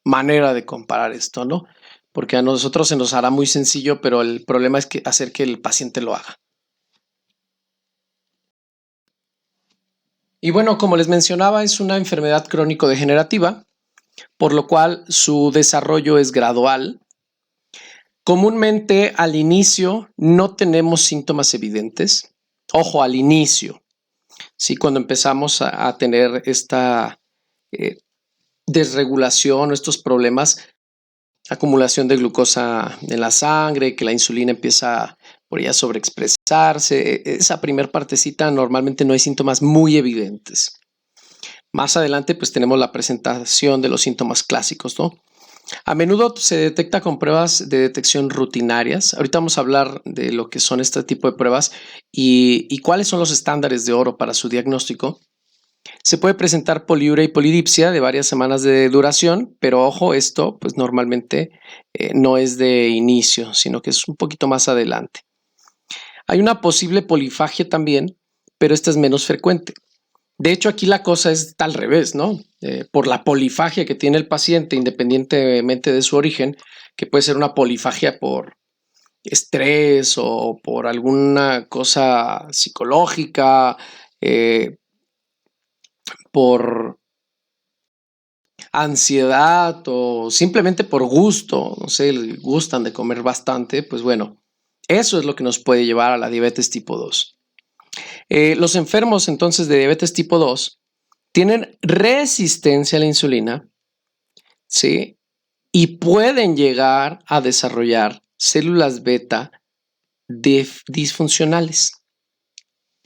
manera de comparar esto, ¿no? Porque a nosotros se nos hará muy sencillo, pero el problema es que hacer que el paciente lo haga. Y bueno, como les mencionaba, es una enfermedad crónico-degenerativa, por lo cual su desarrollo es gradual. Comúnmente al inicio no tenemos síntomas evidentes. Ojo, al inicio. Sí, cuando empezamos a tener esta desregulación o estos problemas, acumulación de glucosa en la sangre, que la insulina empieza por ahí a sobreexpresarse. Esa primer partecita normalmente no hay síntomas muy evidentes. Más adelante pues tenemos la presentación de los síntomas clásicos, ¿no? A menudo se detecta con pruebas de detección rutinarias. Ahorita vamos a hablar de lo que son este tipo de pruebas y cuáles son los estándares de oro para su diagnóstico. Se puede presentar poliuria y polidipsia de varias semanas de duración, pero ojo, esto pues normalmente no es de inicio, sino que es un poquito más adelante. Hay una posible polifagia también, pero esta es menos frecuente. De hecho, aquí la cosa es al revés, ¿no? Por la polifagia que tiene el paciente, independientemente de su origen, que puede ser una polifagia por estrés o por alguna cosa psicológica, por ansiedad o simplemente por gusto, no sé, les gustan de comer bastante, pues bueno, eso es lo que nos puede llevar a la diabetes tipo 2. Los enfermos entonces de diabetes tipo 2 tienen resistencia a la insulina, ¿sí? Y pueden llegar a desarrollar células beta disfuncionales.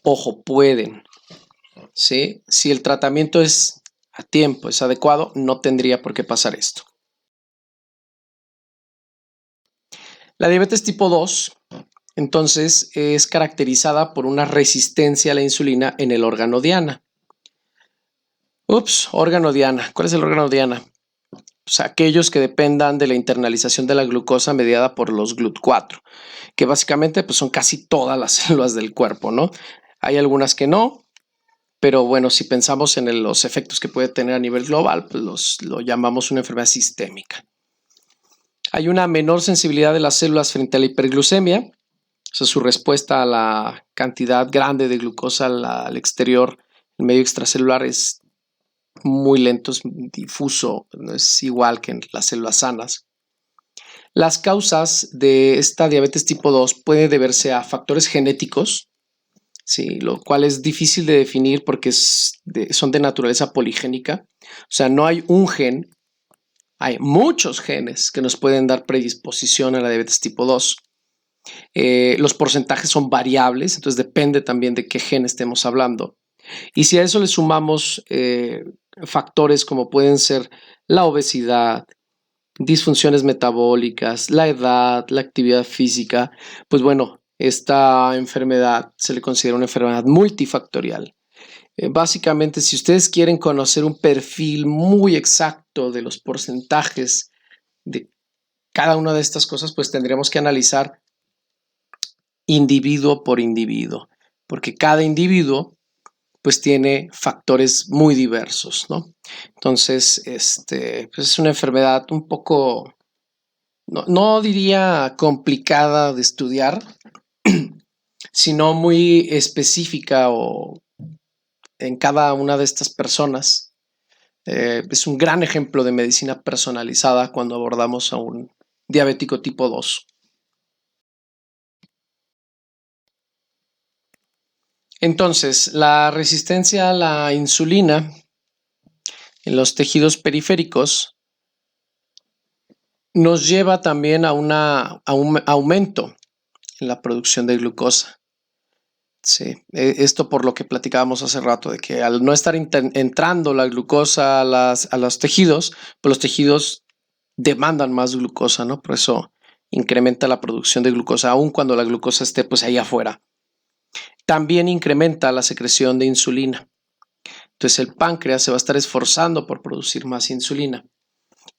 Ojo, pueden, ¿sí? Si el tratamiento es a tiempo, es adecuado, no tendría por qué pasar esto. La diabetes tipo 2, entonces, es caracterizada por una resistencia a la insulina en el órgano diana. Órgano diana. ¿Cuál es el órgano diana? O sea, aquellos que dependan de la internalización de la glucosa mediada por los GLUT4, que básicamente pues, son casi todas las células del cuerpo, ¿no? Hay algunas que no, pero bueno, si pensamos en los efectos que puede tener a nivel global, pues lo llamamos una enfermedad sistémica. Hay una menor sensibilidad de las células frente a la hiperglucemia, o sea, su respuesta a la cantidad grande de glucosa al exterior, el medio extracelular, es muy lento, es difuso, no es igual que en las células sanas. Las causas de esta diabetes tipo 2 pueden deberse a factores genéticos, ¿sí? Lo cual es difícil de definir porque son de naturaleza poligénica. O sea, no hay un gen, hay muchos genes que nos pueden dar predisposición a la diabetes tipo 2. Los porcentajes son variables, entonces depende también de qué gen estemos hablando. Y si a eso le sumamos factores como pueden ser la obesidad, disfunciones metabólicas, la edad, la actividad física, pues bueno, esta enfermedad se le considera una enfermedad multifactorial. Básicamente, si ustedes quieren conocer un perfil muy exacto de los porcentajes de cada una de estas cosas, pues tendríamos que analizar individuo por individuo, porque cada individuo pues tiene factores muy diversos, ¿no? Entonces, pues es una enfermedad un poco, no diría complicada de estudiar, sino muy específica o en cada una de estas personas. Es un gran ejemplo de medicina personalizada cuando abordamos a un diabético tipo 2. Entonces, la resistencia a la insulina en los tejidos periféricos nos lleva también a un aumento en la producción de glucosa. Sí, esto por lo que platicábamos hace rato, de que al no estar entrando la glucosa a los tejidos, pues los tejidos demandan más glucosa, ¿no? Por eso incrementa la producción de glucosa, aun cuando la glucosa esté pues ahí afuera. También incrementa la secreción de insulina. Entonces el páncreas se va a estar esforzando por producir más insulina.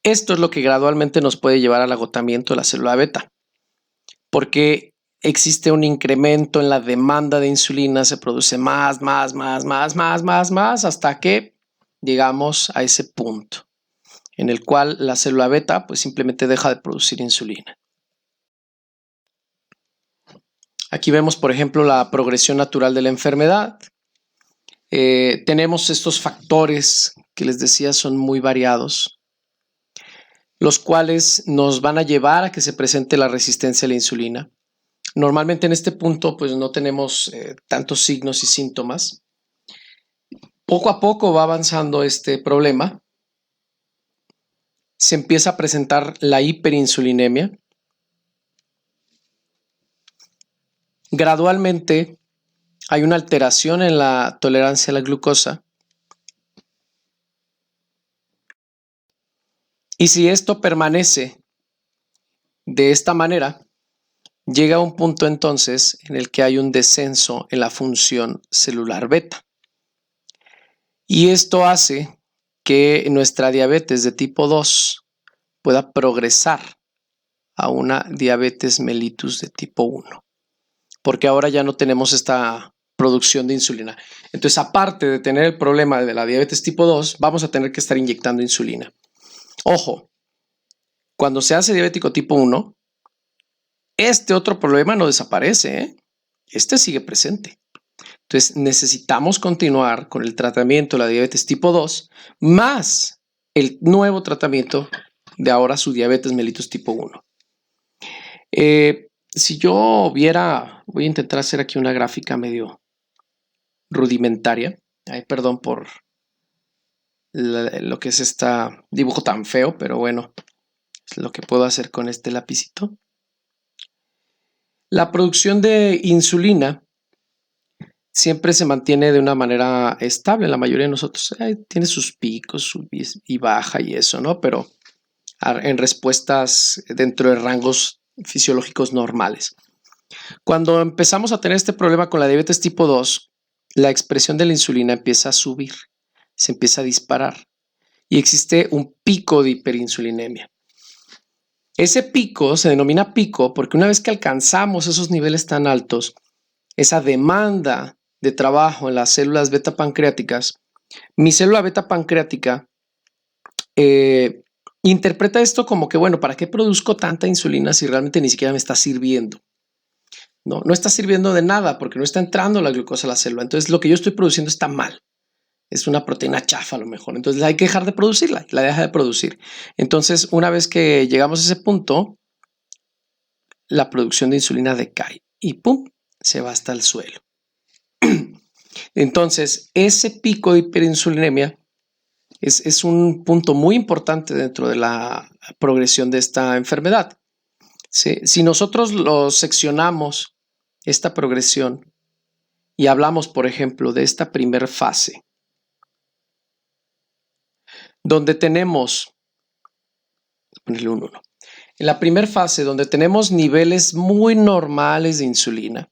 Esto es lo que gradualmente nos puede llevar al agotamiento de la célula beta, porque existe un incremento en la demanda de insulina, se produce más, hasta que llegamos a ese punto en el cual la célula beta pues simplemente deja de producir insulina. Aquí vemos, por ejemplo, la progresión natural de la enfermedad. Tenemos estos factores que les decía son muy variados, los cuales nos van a llevar a que se presente la resistencia a la insulina. Normalmente en este punto pues no tenemos tantos signos y síntomas. Poco a poco va avanzando este problema. Se empieza a presentar la hiperinsulinemia. Gradualmente hay una alteración en la tolerancia a la glucosa. Y si esto permanece de esta manera, llega a un punto entonces en el que hay un descenso en la función celular beta. Y esto hace que nuestra diabetes de tipo 2 pueda progresar a una diabetes mellitus de tipo 1, porque ahora ya no tenemos esta producción de insulina. Entonces, aparte de tener el problema de la diabetes tipo 2, vamos a tener que estar inyectando insulina. Ojo, cuando se hace diabético tipo 1, este otro problema no desaparece, ¿eh? Este sigue presente. Entonces, necesitamos continuar con el tratamiento de la diabetes tipo 2 más el nuevo tratamiento de ahora su diabetes mellitus tipo 1. Si yo viera, voy a intentar hacer aquí una gráfica medio rudimentaria. Ay, perdón por lo que es este dibujo tan feo, pero bueno, es lo que puedo hacer con este lapicito. La producción de insulina siempre se mantiene de una manera estable. La mayoría de nosotros tiene sus picos, sube y baja y eso, ¿no? Pero en respuestas dentro de rangos fisiológicos normales. Cuando empezamos a tener este problema con la diabetes tipo 2, la expresión de la insulina empieza a subir, se empieza a disparar. y existe un pico de hiperinsulinemia. Ese pico se denomina pico porque una vez que alcanzamos esos niveles tan altos, esa demanda de trabajo en las células beta pancreáticas, mi célula beta pancreática interpreta esto como que, bueno, ¿para qué produzco tanta insulina si realmente ni siquiera me está sirviendo? No está sirviendo de nada porque no está entrando la glucosa a la célula. Entonces lo que yo estoy produciendo está mal. Es una proteína chafa a lo mejor. Entonces hay que dejar de producirla. La deja de producir. Entonces una vez que llegamos a ese punto, la producción de insulina decae y ¡pum! Se va hasta el suelo. Entonces ese pico de hiperinsulinemia es un punto muy importante dentro de la progresión de esta enfermedad. ¿Sí? Si nosotros lo seccionamos, esta progresión, y hablamos, por ejemplo, de esta primera fase, donde tenemos, ponerle un 1, en la primera fase, donde tenemos niveles muy normales de insulina,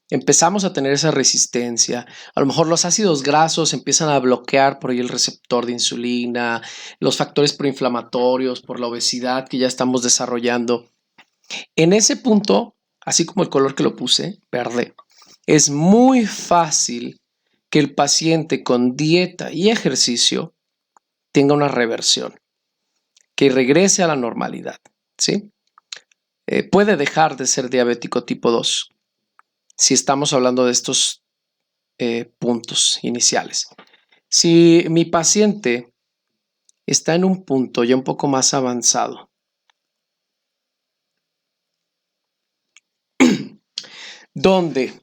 empezamos a tener esa resistencia. A lo mejor los ácidos grasos empiezan a bloquear por ahí el receptor de insulina, los factores proinflamatorios por la obesidad que ya estamos desarrollando. En ese punto, así como el color que lo puse, verde, es muy fácil que el paciente con dieta y ejercicio tenga una reversión, que regrese a la normalidad, ¿sí? Puede dejar de ser diabético tipo 2 si estamos hablando de estos puntos iniciales. Si mi paciente está en un punto ya un poco más avanzado, donde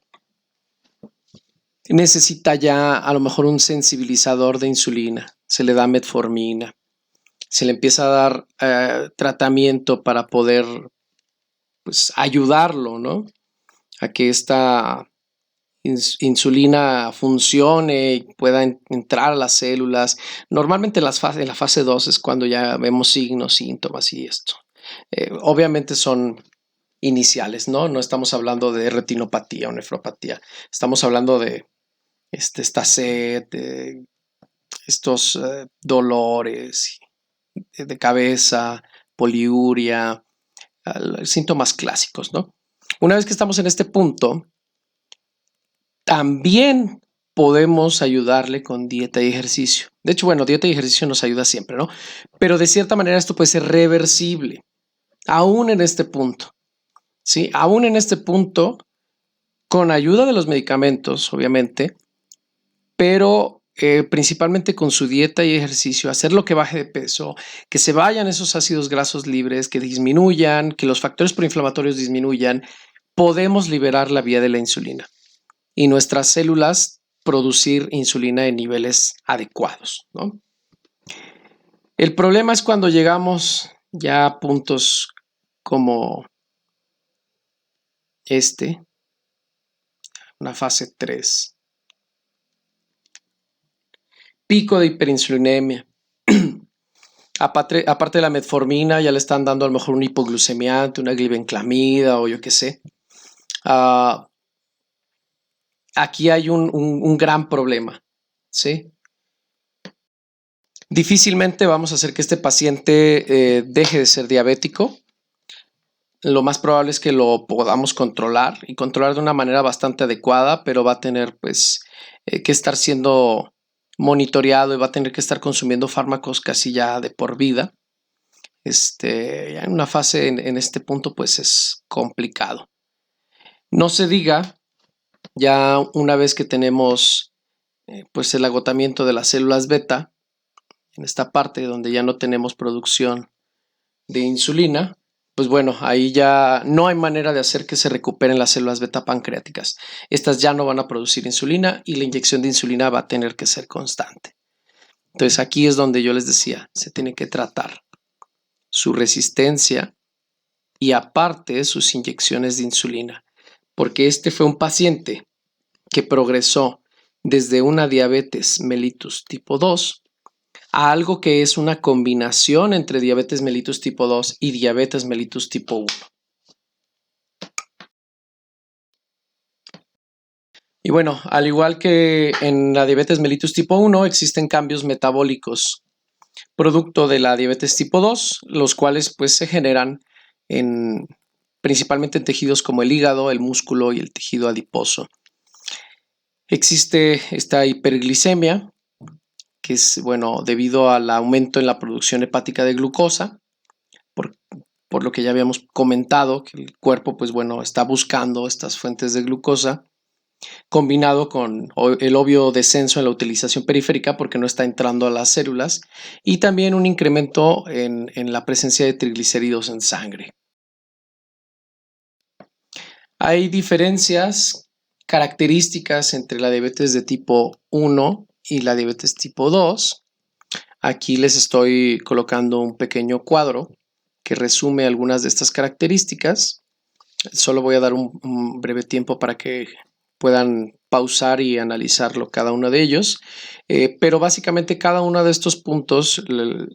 necesita ya a lo mejor un sensibilizador de insulina, se le da metformina, se le empieza a dar tratamiento para poder pues, ayudarlo, ¿no? A que esta insulina funcione y pueda entrar a las células. Normalmente en la fase 2 es cuando ya vemos signos, síntomas y esto. Obviamente son iniciales, ¿no? No estamos hablando de retinopatía o nefropatía. Estamos hablando de esta sed, de estos dolores de cabeza, poliuria, síntomas clásicos, ¿no? Una vez que estamos en este punto, también podemos ayudarle con dieta y ejercicio. De hecho, bueno, dieta y ejercicio nos ayuda siempre, ¿no? Pero de cierta manera esto puede ser reversible, aún en este punto, ¿sí? Aún en este punto, con ayuda de los medicamentos, obviamente, pero principalmente con su dieta y ejercicio, hacer lo que baje de peso, que se vayan esos ácidos grasos libres, que disminuyan, que los factores proinflamatorios disminuyan, podemos liberar la vía de la insulina y nuestras células producir insulina en niveles adecuados, ¿no? El problema es cuando llegamos ya a puntos como una fase 3. Pico de hiperinsulinemia. Aparte de la metformina, ya le están dando a lo mejor un hipoglucemiante, una glibenclamida o yo qué sé. Aquí hay un gran problema, ¿sí? Difícilmente vamos a hacer que este paciente deje de ser diabético. Lo más probable es que lo podamos controlar y controlar de una manera bastante adecuada, pero va a tener pues que estar siendo monitoreado y va a tener que estar consumiendo fármacos casi ya de por vida. Ya en una fase en este punto pues es complicado. No se diga ya una vez que tenemos pues el agotamiento de las células beta, en esta parte donde ya no tenemos producción de insulina, pues bueno, ahí ya no hay manera de hacer que se recuperen las células beta pancreáticas. Estas ya no van a producir insulina y la inyección de insulina va a tener que ser constante. Entonces aquí es donde yo les decía, se tiene que tratar su resistencia y aparte sus inyecciones de insulina, porque este fue un paciente que progresó desde una diabetes mellitus tipo 2 a algo que es una combinación entre diabetes mellitus tipo 2 y diabetes mellitus tipo 1. Y bueno, al igual que en la diabetes mellitus tipo 1, existen cambios metabólicos producto de la diabetes tipo 2, los cuales pues se generan principalmente en tejidos como el hígado, el músculo y el tejido adiposo. Existe esta hiperglicemia, que es, bueno, debido al aumento en la producción hepática de glucosa, por lo que ya habíamos comentado, que el cuerpo, pues bueno, está buscando estas fuentes de glucosa, combinado con el obvio descenso en la utilización periférica porque no está entrando a las células, y también un incremento en la presencia de triglicéridos en sangre. Hay diferencias características entre la diabetes de tipo 1 y la diabetes tipo 2. Aquí les estoy colocando un pequeño cuadro que resume algunas de estas características. Solo voy a dar un breve tiempo para que puedan pausar y analizarlo cada uno de ellos, pero básicamente cada uno de estos puntos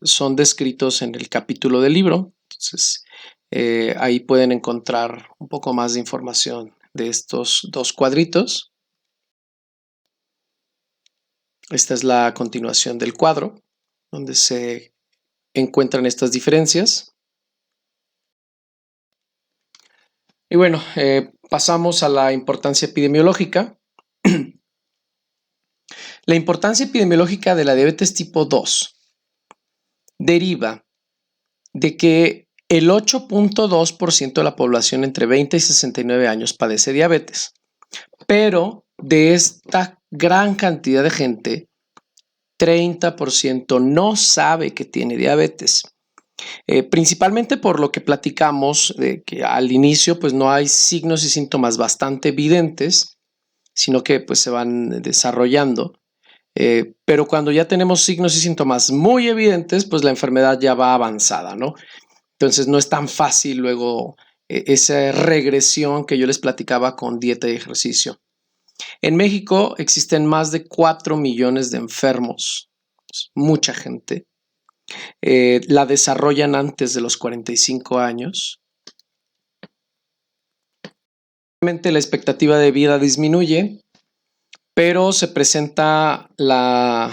son descritos en el capítulo del libro. Entonces ahí pueden encontrar un poco más de información de estos dos cuadritos. Esta es la continuación del cuadro donde se encuentran estas diferencias. Y bueno, pasamos a la importancia epidemiológica. La importancia epidemiológica de la diabetes tipo 2 deriva de que el 8.2% de la población entre 20 y 69 años padece diabetes, pero de esta gran cantidad de gente, 30% no sabe que tiene diabetes. Principalmente por lo que platicamos de que al inicio pues no hay signos y síntomas bastante evidentes, sino que pues se van desarrollando. Pero cuando ya tenemos signos y síntomas muy evidentes, pues la enfermedad ya va avanzada, ¿no? Entonces no es tan fácil luego esa regresión que yo les platicaba con dieta y ejercicio. En México existen más de 4 millones de enfermos, mucha gente. La desarrollan antes de los 45 años. Obviamente la expectativa de vida disminuye, pero se presenta el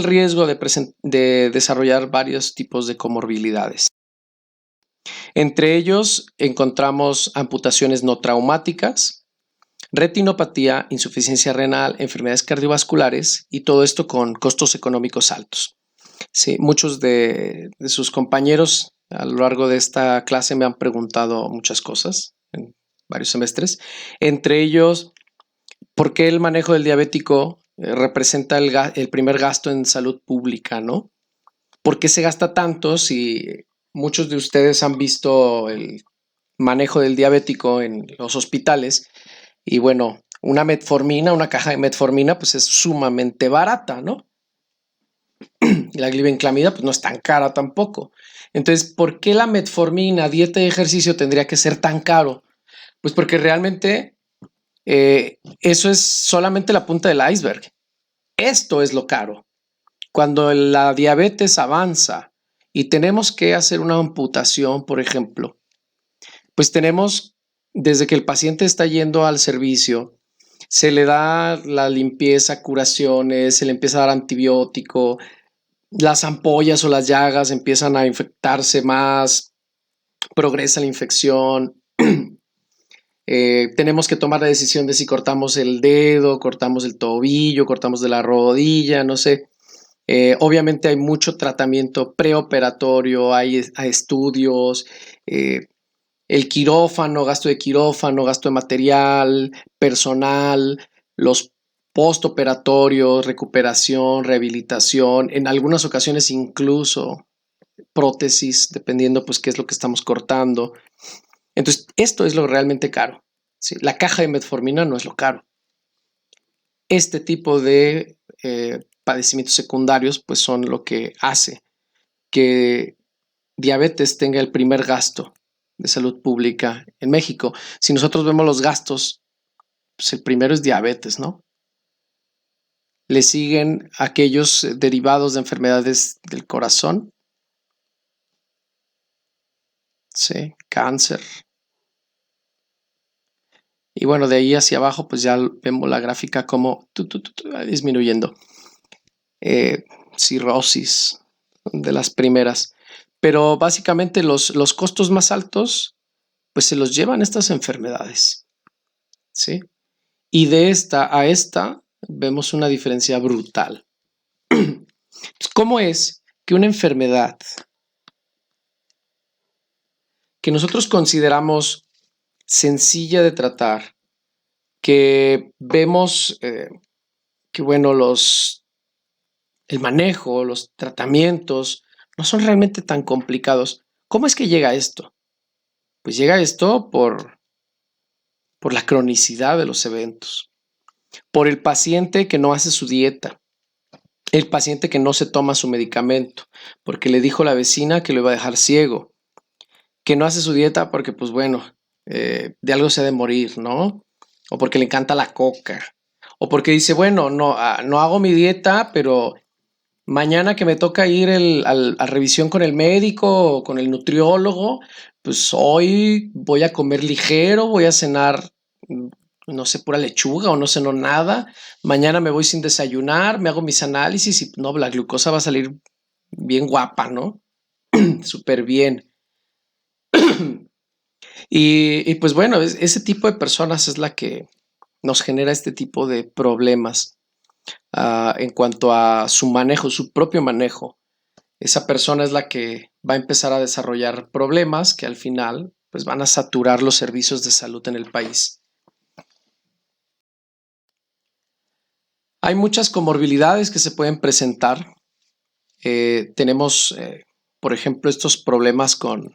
riesgo de desarrollar varios tipos de comorbilidades. Entre ellos encontramos amputaciones no traumáticas, retinopatía, insuficiencia renal, enfermedades cardiovasculares y todo esto con costos económicos altos. Sí, muchos de sus compañeros a lo largo de esta clase me han preguntado muchas cosas en varios semestres, entre ellos, ¿por qué el manejo del diabético representa el primer gasto en salud pública, ¿no? ¿Por qué se gasta tanto si muchos de ustedes han visto el manejo del diabético en los hospitales? Y bueno, una metformina, una caja de metformina, pues es sumamente barata, ¿no? Y la glibenclamida, pues no es tan cara tampoco. Entonces, ¿por qué la metformina, dieta y ejercicio tendría que ser tan caro? Pues porque realmente eso es solamente la punta del iceberg. Esto es lo caro. Cuando la diabetes avanza y tenemos que hacer una amputación, por ejemplo, pues tenemos, desde que el paciente está yendo al servicio, se le da la limpieza, curaciones, se le empieza a dar antibiótico, las ampollas o las llagas empiezan a infectarse más, progresa la infección. Tenemos que tomar la decisión de si cortamos el dedo, cortamos el tobillo, cortamos de la rodilla, no sé. Obviamente hay mucho tratamiento preoperatorio, hay estudios, el quirófano, gasto de material, personal, los postoperatorios, recuperación, rehabilitación, en algunas ocasiones incluso prótesis, dependiendo pues qué es lo que estamos cortando. Entonces, esto es lo realmente caro. ¿Sí? La caja de metformina no es lo caro. Este tipo de padecimientos secundarios pues son lo que hace que diabetes tenga el primer gasto de salud pública en México. Si nosotros vemos los gastos, pues el primero es diabetes, ¿no? Le siguen aquellos derivados de enfermedades del corazón, ¿sí? Cáncer. Y bueno, de ahí hacia abajo, pues ya vemos la gráfica como va disminuyendo. Cirrosis, de las primeras. Pero básicamente los costos más altos, pues se los llevan estas enfermedades, ¿sí? Y de esta a esta vemos una diferencia brutal. ¿Cómo es que una enfermedad que nosotros consideramos sencilla de tratar, que vemos que, bueno, el manejo, los tratamientos no son realmente tan complicados? ¿Cómo es que llega a esto? Pues llega a esto por la cronicidad de los eventos, por el paciente que no hace su dieta, el paciente que no se toma su medicamento, porque le dijo la vecina que lo iba a dejar ciego, que no hace su dieta porque, pues bueno, de algo se ha de morir, ¿no? O porque le encanta la coca, o porque dice, bueno, no, no hago mi dieta, pero mañana que me toca ir a revisión con el médico o con el nutriólogo, pues hoy voy a comer ligero, voy a cenar, no sé, pura lechuga o no ceno nada. Mañana me voy sin desayunar, me hago mis análisis y no, la glucosa va a salir bien guapa, ¿no? Súper bien. Y pues bueno, ese tipo de personas es la que nos genera este tipo de problemas en cuanto a su manejo, su propio manejo. Esa persona es la que va a empezar a desarrollar problemas que al final pues van a saturar los servicios de salud en el país. Hay muchas comorbilidades que se pueden presentar. Tenemos, por ejemplo, estos problemas con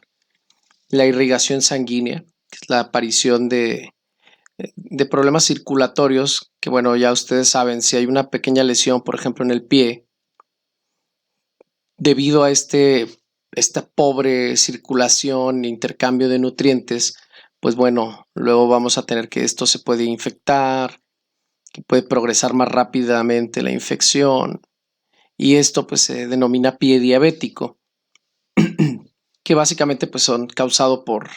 la irrigación sanguínea, que es la aparición de problemas circulatorios, que bueno, ya ustedes saben, si hay una pequeña lesión, por ejemplo, en el pie, debido a esta pobre circulación e intercambio de nutrientes, pues bueno, luego vamos a tener que esto se puede infectar, que puede progresar más rápidamente la infección, y esto pues se denomina pie diabético, que básicamente pues son causados por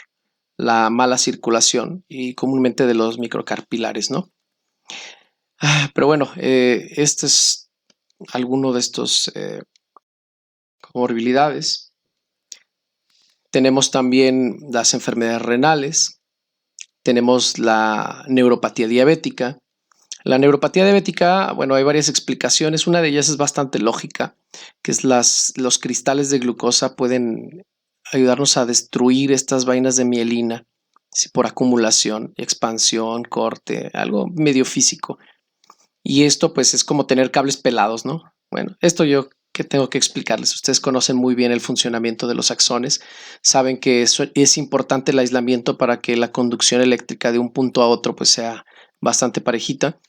la mala circulación y comúnmente de los microcarpilares, ¿no? Pero bueno, este es alguno de estos comorbilidades. Tenemos también las enfermedades renales, tenemos la neuropatía diabética. La neuropatía diabética, bueno, hay varias explicaciones. Una de ellas es bastante lógica, que es los cristales de glucosa pueden ayudarnos a destruir estas vainas de mielina por acumulación, expansión, corte, algo medio físico. Y esto pues es como tener cables pelados, ¿no? Bueno, esto yo que tengo que explicarles. Ustedes conocen muy bien el funcionamiento de los axones, saben que eso es importante el aislamiento para que la conducción eléctrica de un punto a otro pues sea bastante parejita.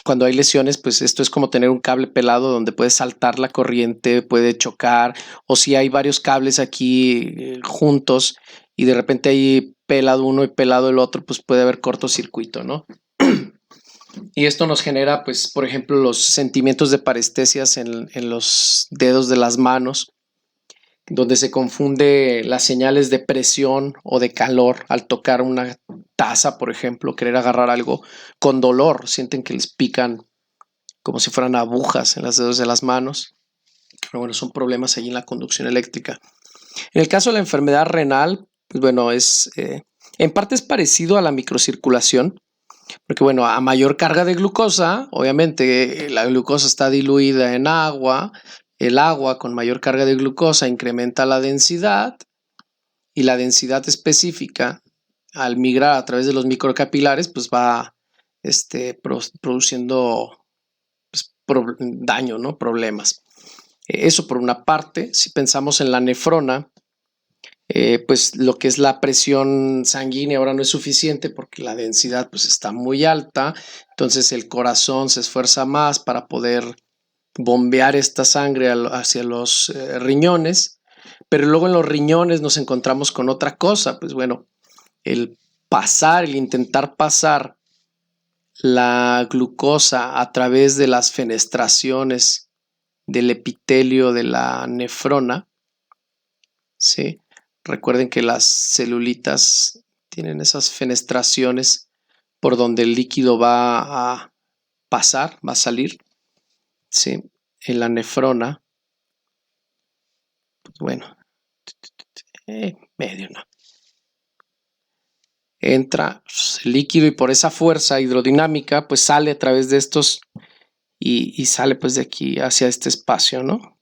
Cuando hay lesiones, pues esto es como tener un cable pelado donde puede saltar la corriente, puede chocar, o si hay varios cables aquí juntos y de repente hay pelado uno y pelado el otro, pues puede haber cortocircuito, ¿no? Y esto nos genera, pues, por ejemplo, los sentimientos de parestesias en los dedos de las manos, donde se confunde las señales de presión o de calor al tocar una taza, por ejemplo, querer agarrar algo con dolor, sienten que les pican como si fueran agujas en los dedos de las manos. Pero bueno, son problemas allí en la conducción eléctrica. En el caso de la enfermedad renal, pues bueno, en parte es parecido a la microcirculación, porque bueno, a mayor carga de glucosa, obviamente la glucosa está diluida en agua, el agua con mayor carga de glucosa incrementa la densidad y la densidad específica al migrar a través de los microcapilares pues va produciendo pues, daño, ¿no? Problemas. Eso por una parte. Si pensamos en la nefrona, pues lo que es la presión sanguínea ahora no es suficiente porque la densidad pues está muy alta, entonces el corazón se esfuerza más para poder bombear esta sangre hacia los riñones, pero luego en los riñones nos encontramos con otra cosa, pues bueno, el intentar pasar la glucosa a través de las fenestraciones del epitelio de la nefrona, ¿sí? Recuerden que las celulitas tienen esas fenestraciones por donde el líquido va a pasar, va a salir, ¿sí? En la nefrona. pues bueno, medio no. Entra el líquido y por esa fuerza hidrodinámica pues sale a través de estos y sale pues de aquí hacia este espacio, ¿no?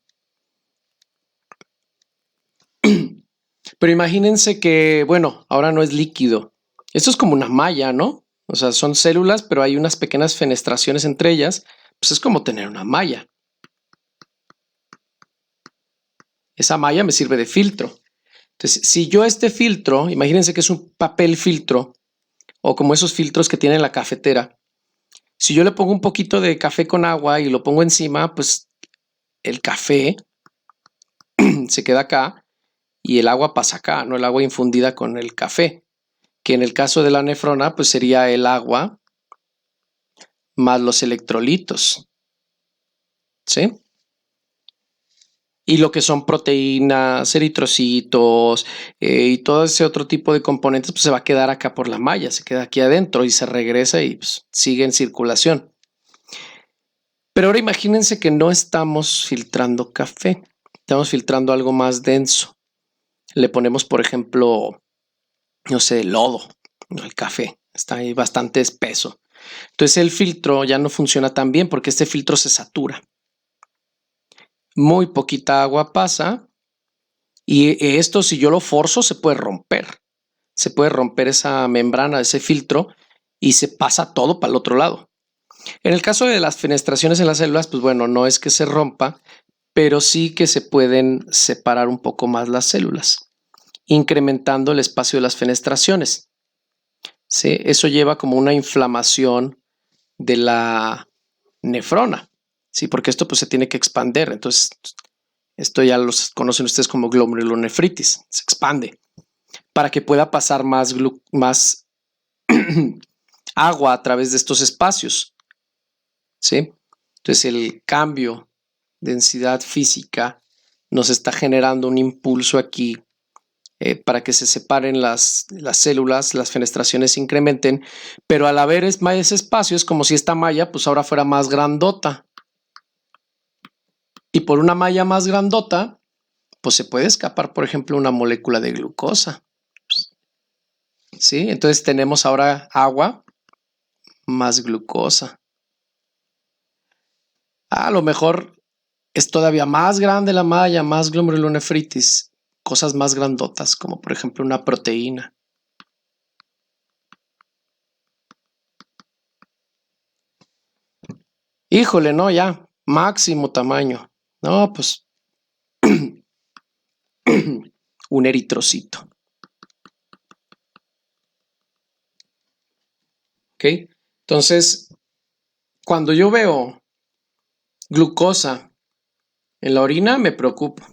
Pero imagínense que, bueno, ahora no es líquido. Esto es como una malla, ¿no? O sea, son células, pero hay unas pequeñas fenestraciones entre ellas. Pues es como tener una malla. Esa malla me sirve de filtro. Entonces, si yo este filtro, imagínense que es un papel filtro, o como esos filtros que tiene la cafetera. Si yo le pongo un poquito de café con agua y lo pongo encima, pues el café se queda acá y el agua pasa acá, ¿no? El agua infundida con el café, que en el caso de la nefrona, pues sería el agua más los electrolitos, ¿sí? Y lo que son proteínas, eritrocitos y todo ese otro tipo de componentes, pues se va a quedar acá por la malla, se queda aquí adentro y se regresa y pues, sigue en circulación. Pero ahora imagínense que no estamos filtrando café, estamos filtrando algo más denso. Le ponemos, por ejemplo, no sé, lodo al café, está ahí bastante espeso. Entonces el filtro ya no funciona tan bien porque este filtro se satura. Muy poquita agua pasa y esto si yo lo forzo se puede romper. Se puede romper esa membrana, ese filtro y se pasa todo para el otro lado. En el caso de las fenestraciones en las células, pues bueno, no es que se rompa, pero sí que se pueden separar un poco más las células, incrementando el espacio de las fenestraciones. ¿Sí? Eso lleva como una inflamación de la nefrona, ¿sí? Porque esto pues se tiene que expandir, entonces esto ya los conocen ustedes como glomurulonefritis, se expande para que pueda pasar más agua a través de estos espacios, ¿sí? Entonces el cambio de densidad física nos está generando un impulso aquí para que se separen las células, las fenestraciones se incrementen, pero al haber más espacio es como si esta malla pues ahora fuera más grandota. Y por una malla más grandota, pues se puede escapar, por ejemplo, una molécula de glucosa. ¿Sí? Entonces tenemos ahora agua más glucosa. A lo mejor es todavía más grande la malla, más glomerulonefritis, cosas más grandotas, como por ejemplo una proteína. Híjole, no, ya, máximo tamaño. No, pues un eritrocito. ¿Ok? Entonces, cuando yo veo glucosa en la orina, me preocupo.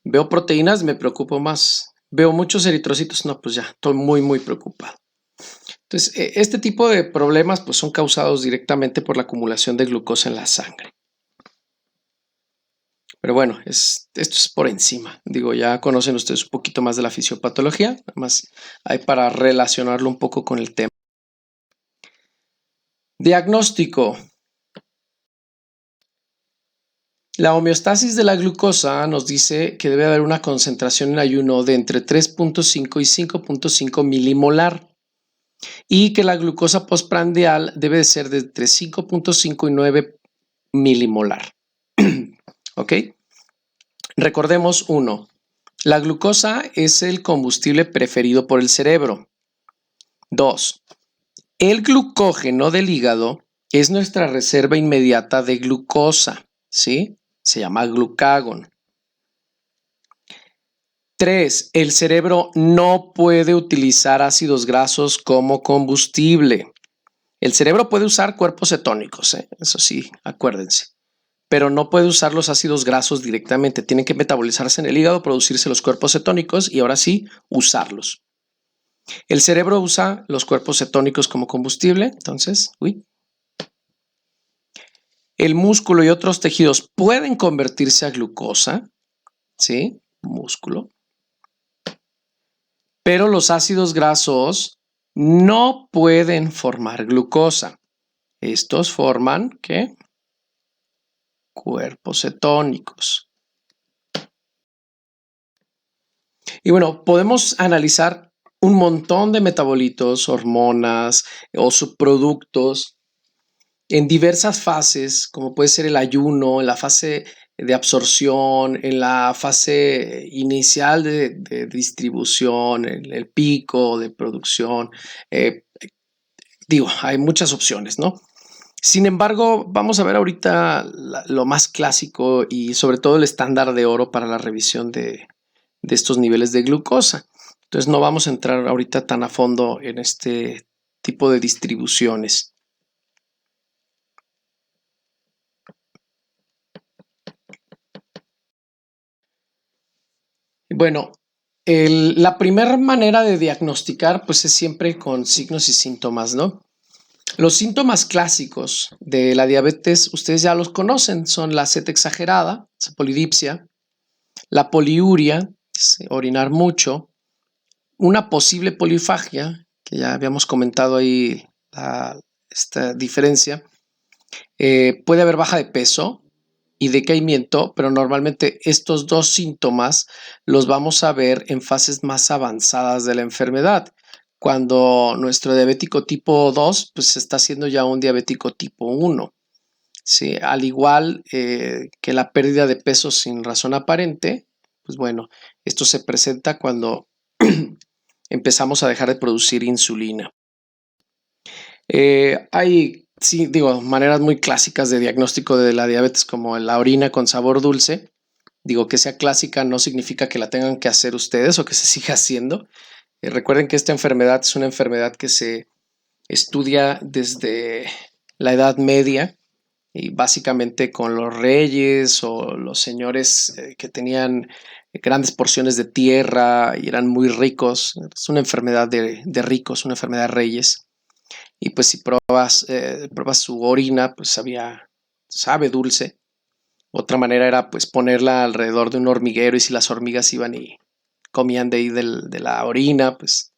Veo proteínas, me preocupo más. Veo muchos eritrocitos, no, pues ya, estoy muy preocupado. Entonces, este tipo de problemas pues son causados directamente por la acumulación de glucosa en la sangre. Pero bueno, esto es por encima. Digo, ya conocen ustedes un poquito más de la fisiopatología, nada más hay para relacionarlo un poco con el tema. Diagnóstico. La homeostasis de la glucosa nos dice que debe haber una concentración en ayuno de entre 3.5 y 5.5 milimolar y que la glucosa postprandial debe de ser de entre 5.5 y 9 milimolar. ¿Ok? Recordemos uno, la glucosa es el combustible preferido por el cerebro. 2. El glucógeno del hígado es nuestra reserva inmediata de glucosa, ¿sí? Se llama glucagón. 3. El cerebro no puede utilizar ácidos grasos como combustible. El cerebro puede usar cuerpos cetónicos, eso sí, acuérdense, pero no puede usar los ácidos grasos directamente. Tienen que metabolizarse en el hígado, producirse los cuerpos cetónicos y ahora sí, usarlos. El cerebro usa los cuerpos cetónicos como combustible, entonces, el músculo y otros tejidos pueden convertirse a glucosa, ¿sí? Músculo. Pero los ácidos grasos no pueden formar glucosa. Estos forman, ¿qué? Cuerpos cetónicos. Y bueno, podemos analizar un montón de metabolitos, hormonas o subproductos en diversas fases, como puede ser el ayuno, en la fase de absorción, en la fase inicial de distribución, el pico de producción. Hay muchas opciones, ¿no? Sin embargo, vamos a ver ahorita lo más clásico y sobre todo el estándar de oro para la revisión de estos niveles de glucosa. Entonces no vamos a entrar ahorita tan a fondo en este tipo de distribuciones. Bueno, la primera manera de diagnosticar pues es siempre con signos y síntomas, ¿no? Los síntomas clásicos de la diabetes ustedes ya los conocen, son la sed exagerada, polidipsia, la poliuria, orinar mucho, una posible polifagia, que ya habíamos comentado ahí esta diferencia. Puede haber baja de peso y decaimiento, pero normalmente estos dos síntomas los vamos a ver en fases más avanzadas de la enfermedad. Cuando nuestro diabético tipo 2 pues está siendo ya un diabético tipo 1. ¿Sí? Al igual que la pérdida de peso sin razón aparente, pues bueno, esto se presenta cuando empezamos a dejar de producir insulina. Hay, sí, maneras muy clásicas de diagnóstico de la diabetes, como la orina con sabor dulce. Digo, que sea clásica no significa que la tengan que hacer ustedes o que se siga haciendo. Recuerden que esta enfermedad es una enfermedad que se estudia desde la Edad Media y básicamente con los reyes o los señores que tenían grandes porciones de tierra y eran muy ricos. Es una enfermedad de ricos, una enfermedad de reyes. Y pues si pruebas su orina, pues sabe dulce. Otra manera era pues ponerla alrededor de un hormiguero y si las hormigas iban y comían de ahí de la orina, pues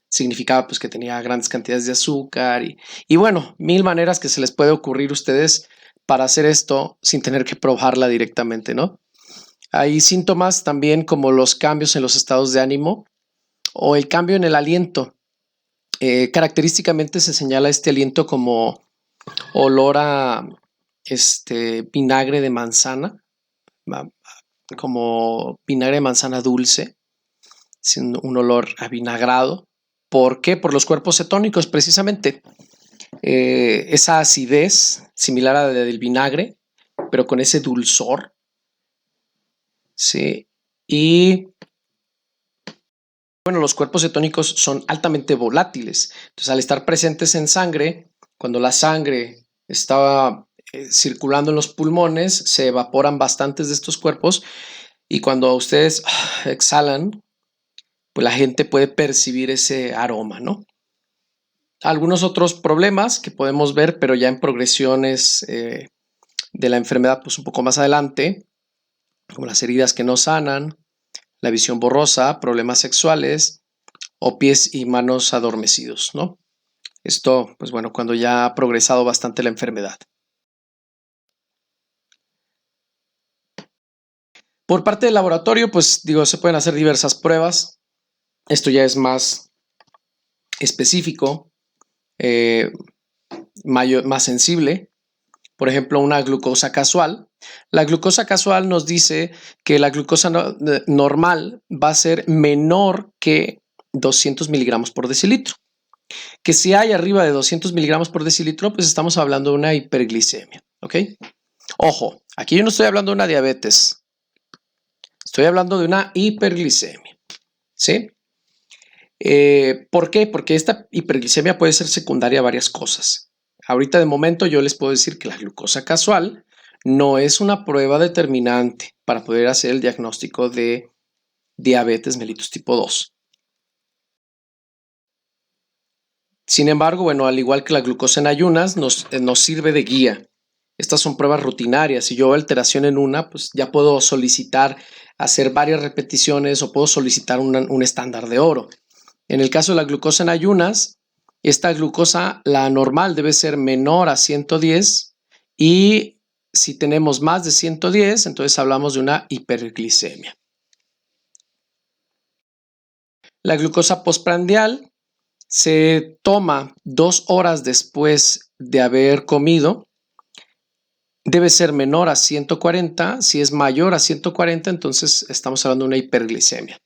significaba pues que tenía grandes cantidades de azúcar y bueno, mil maneras que se les puede ocurrir a ustedes para hacer esto sin tener que probarla directamente, ¿no? Hay síntomas también como los cambios en los estados de ánimo o el cambio en el aliento. Característicamente se señala este aliento como olor a vinagre de manzana, como vinagre de manzana dulce, sin un olor avinagrado. ¿Por qué? Por los cuerpos cetónicos, precisamente. Esa acidez similar a la del vinagre, pero con ese dulzor. ¿Sí? Y bueno, los cuerpos cetónicos son altamente volátiles. Entonces, al estar presentes en sangre, cuando la sangre está circulando en los pulmones, se evaporan bastantes de estos cuerpos y cuando ustedes exhalan, pues la gente puede percibir ese aroma, ¿no? Algunos otros problemas que podemos ver, pero ya en progresiones de la enfermedad, pues un poco más adelante, como las heridas que no sanan, la visión borrosa, problemas sexuales o pies y manos adormecidos, ¿no? Esto, pues bueno, cuando ya ha progresado bastante la enfermedad. Por parte del laboratorio, pues se pueden hacer diversas pruebas. Esto ya es más específico, más sensible. Por ejemplo, una glucosa casual. La glucosa casual nos dice que la glucosa normal va a ser menor que 200 miligramos por decilitro. Que si hay arriba de 200 miligramos por decilitro, pues estamos hablando de una hiperglicemia, ¿ok? Ojo, aquí yo no estoy hablando de una diabetes. Estoy hablando de una hiperglicemia, ¿sí? ¿Por qué? Porque esta hiperglicemia puede ser secundaria a varias cosas. Ahorita de momento yo les puedo decir que la glucosa casual no es una prueba determinante para poder hacer el diagnóstico de diabetes mellitus tipo 2. Sin embargo, bueno, al igual que la glucosa en ayunas, nos sirve de guía. Estas son pruebas rutinarias. Si yo veo alteración en una, pues ya puedo solicitar hacer varias repeticiones o puedo solicitar un estándar de oro. En el caso de la glucosa en ayunas, esta glucosa, la normal, debe ser menor a 110 y si tenemos más de 110, entonces hablamos de una hiperglicemia. La glucosa postprandial se toma 2 horas después de haber comido. Debe ser menor a 140. Si es mayor a 140, entonces estamos hablando de una hiperglicemia.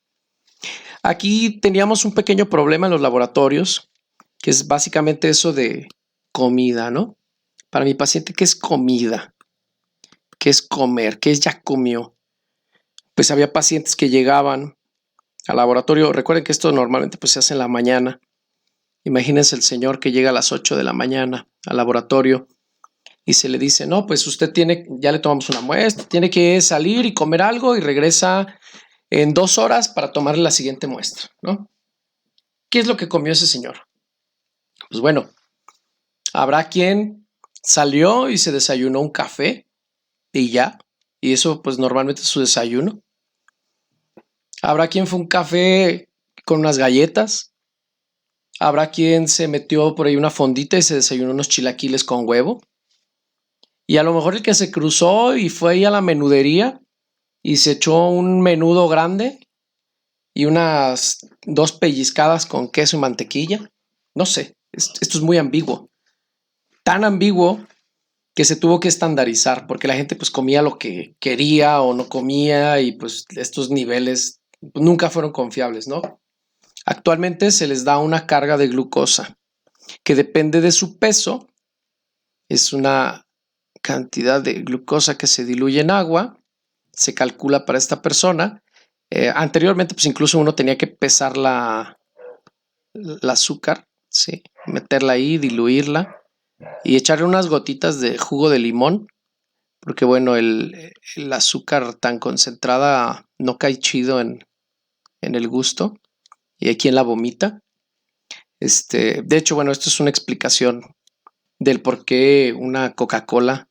Aquí teníamos un pequeño problema en los laboratorios, que es básicamente eso de comida, ¿no? Para mi paciente, ¿qué es comida? ¿Qué es comer? ¿Qué es ya comió? Pues había pacientes que llegaban al laboratorio. Recuerden que esto normalmente pues se hace en la mañana. Imagínense el señor que llega a las 8 de la mañana al laboratorio y se le dice, no, pues usted tiene, ya le tomamos una muestra, tiene que salir y comer algo y regresa en 2 horas para tomarle la siguiente muestra, ¿no? ¿Qué es lo que comió ese señor? Pues bueno, habrá quien salió y se desayunó un café y ya, y eso pues normalmente es su desayuno. Habrá quien fue un café con unas galletas. Habrá quien se metió por ahí una fondita y se desayunó unos chilaquiles con huevo. Y a lo mejor el que se cruzó y fue ahí a la menudería y se echó un menudo grande y unas 2 pellizcadas con queso y mantequilla. No sé, esto es muy ambiguo. Tan ambiguo que se tuvo que estandarizar porque la gente pues comía lo que quería o no comía y pues estos niveles nunca fueron confiables, ¿no? Actualmente se les da una carga de glucosa que depende de su peso. Es una cantidad de glucosa que se diluye en agua, se calcula para esta persona. Anteriormente, pues incluso uno tenía que pesar la azúcar, ¿sí? Meterla ahí, diluirla y echarle unas gotitas de jugo de limón, porque bueno, el azúcar tan concentrada no cae chido en el gusto y hay quien la vomita. De hecho, bueno, esto es una explicación del por qué una Coca-Cola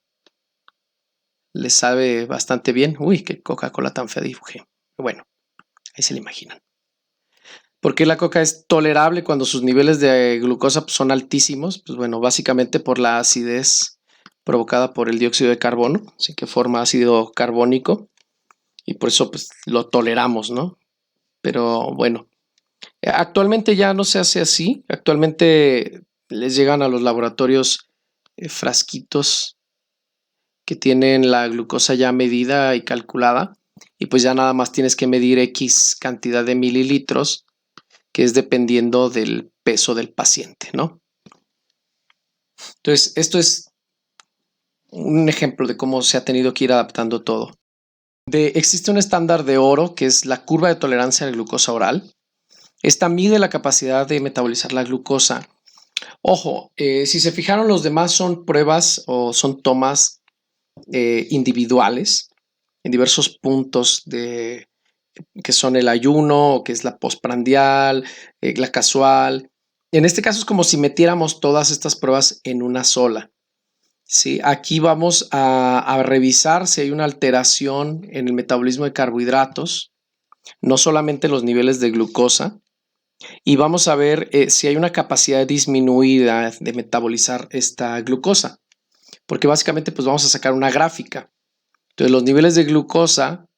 le sabe bastante bien. Uy, qué Coca-Cola tan fea dibujé. Bueno, ahí se le imaginan. ¿Por qué la coca es tolerable cuando sus niveles de glucosa pues, son altísimos? Pues bueno, básicamente por la acidez provocada por el dióxido de carbono, así que forma ácido carbónico y por eso pues lo toleramos, ¿no? Pero bueno, actualmente ya no se hace así. Actualmente les llegan a los laboratorios frasquitos que tienen la glucosa ya medida y calculada y pues ya nada más tienes que medir X cantidad de mililitros, que es dependiendo del peso del paciente, ¿no? Entonces, esto es un ejemplo de cómo se ha tenido que ir adaptando todo. Existe un estándar de oro que es la curva de tolerancia a la glucosa oral. Esta mide la capacidad de metabolizar la glucosa. Ojo, si se fijaron, los demás son pruebas o son tomas individuales en diversos puntos que son el ayuno, que es la postprandial, la casual. En este caso es como si metiéramos todas estas pruebas en una sola. ¿Sí? Aquí vamos a revisar si hay una alteración en el metabolismo de carbohidratos, no solamente los niveles de glucosa, y vamos a ver si hay una capacidad disminuida de metabolizar esta glucosa, porque básicamente pues vamos a sacar una gráfica. Entonces los niveles de glucosa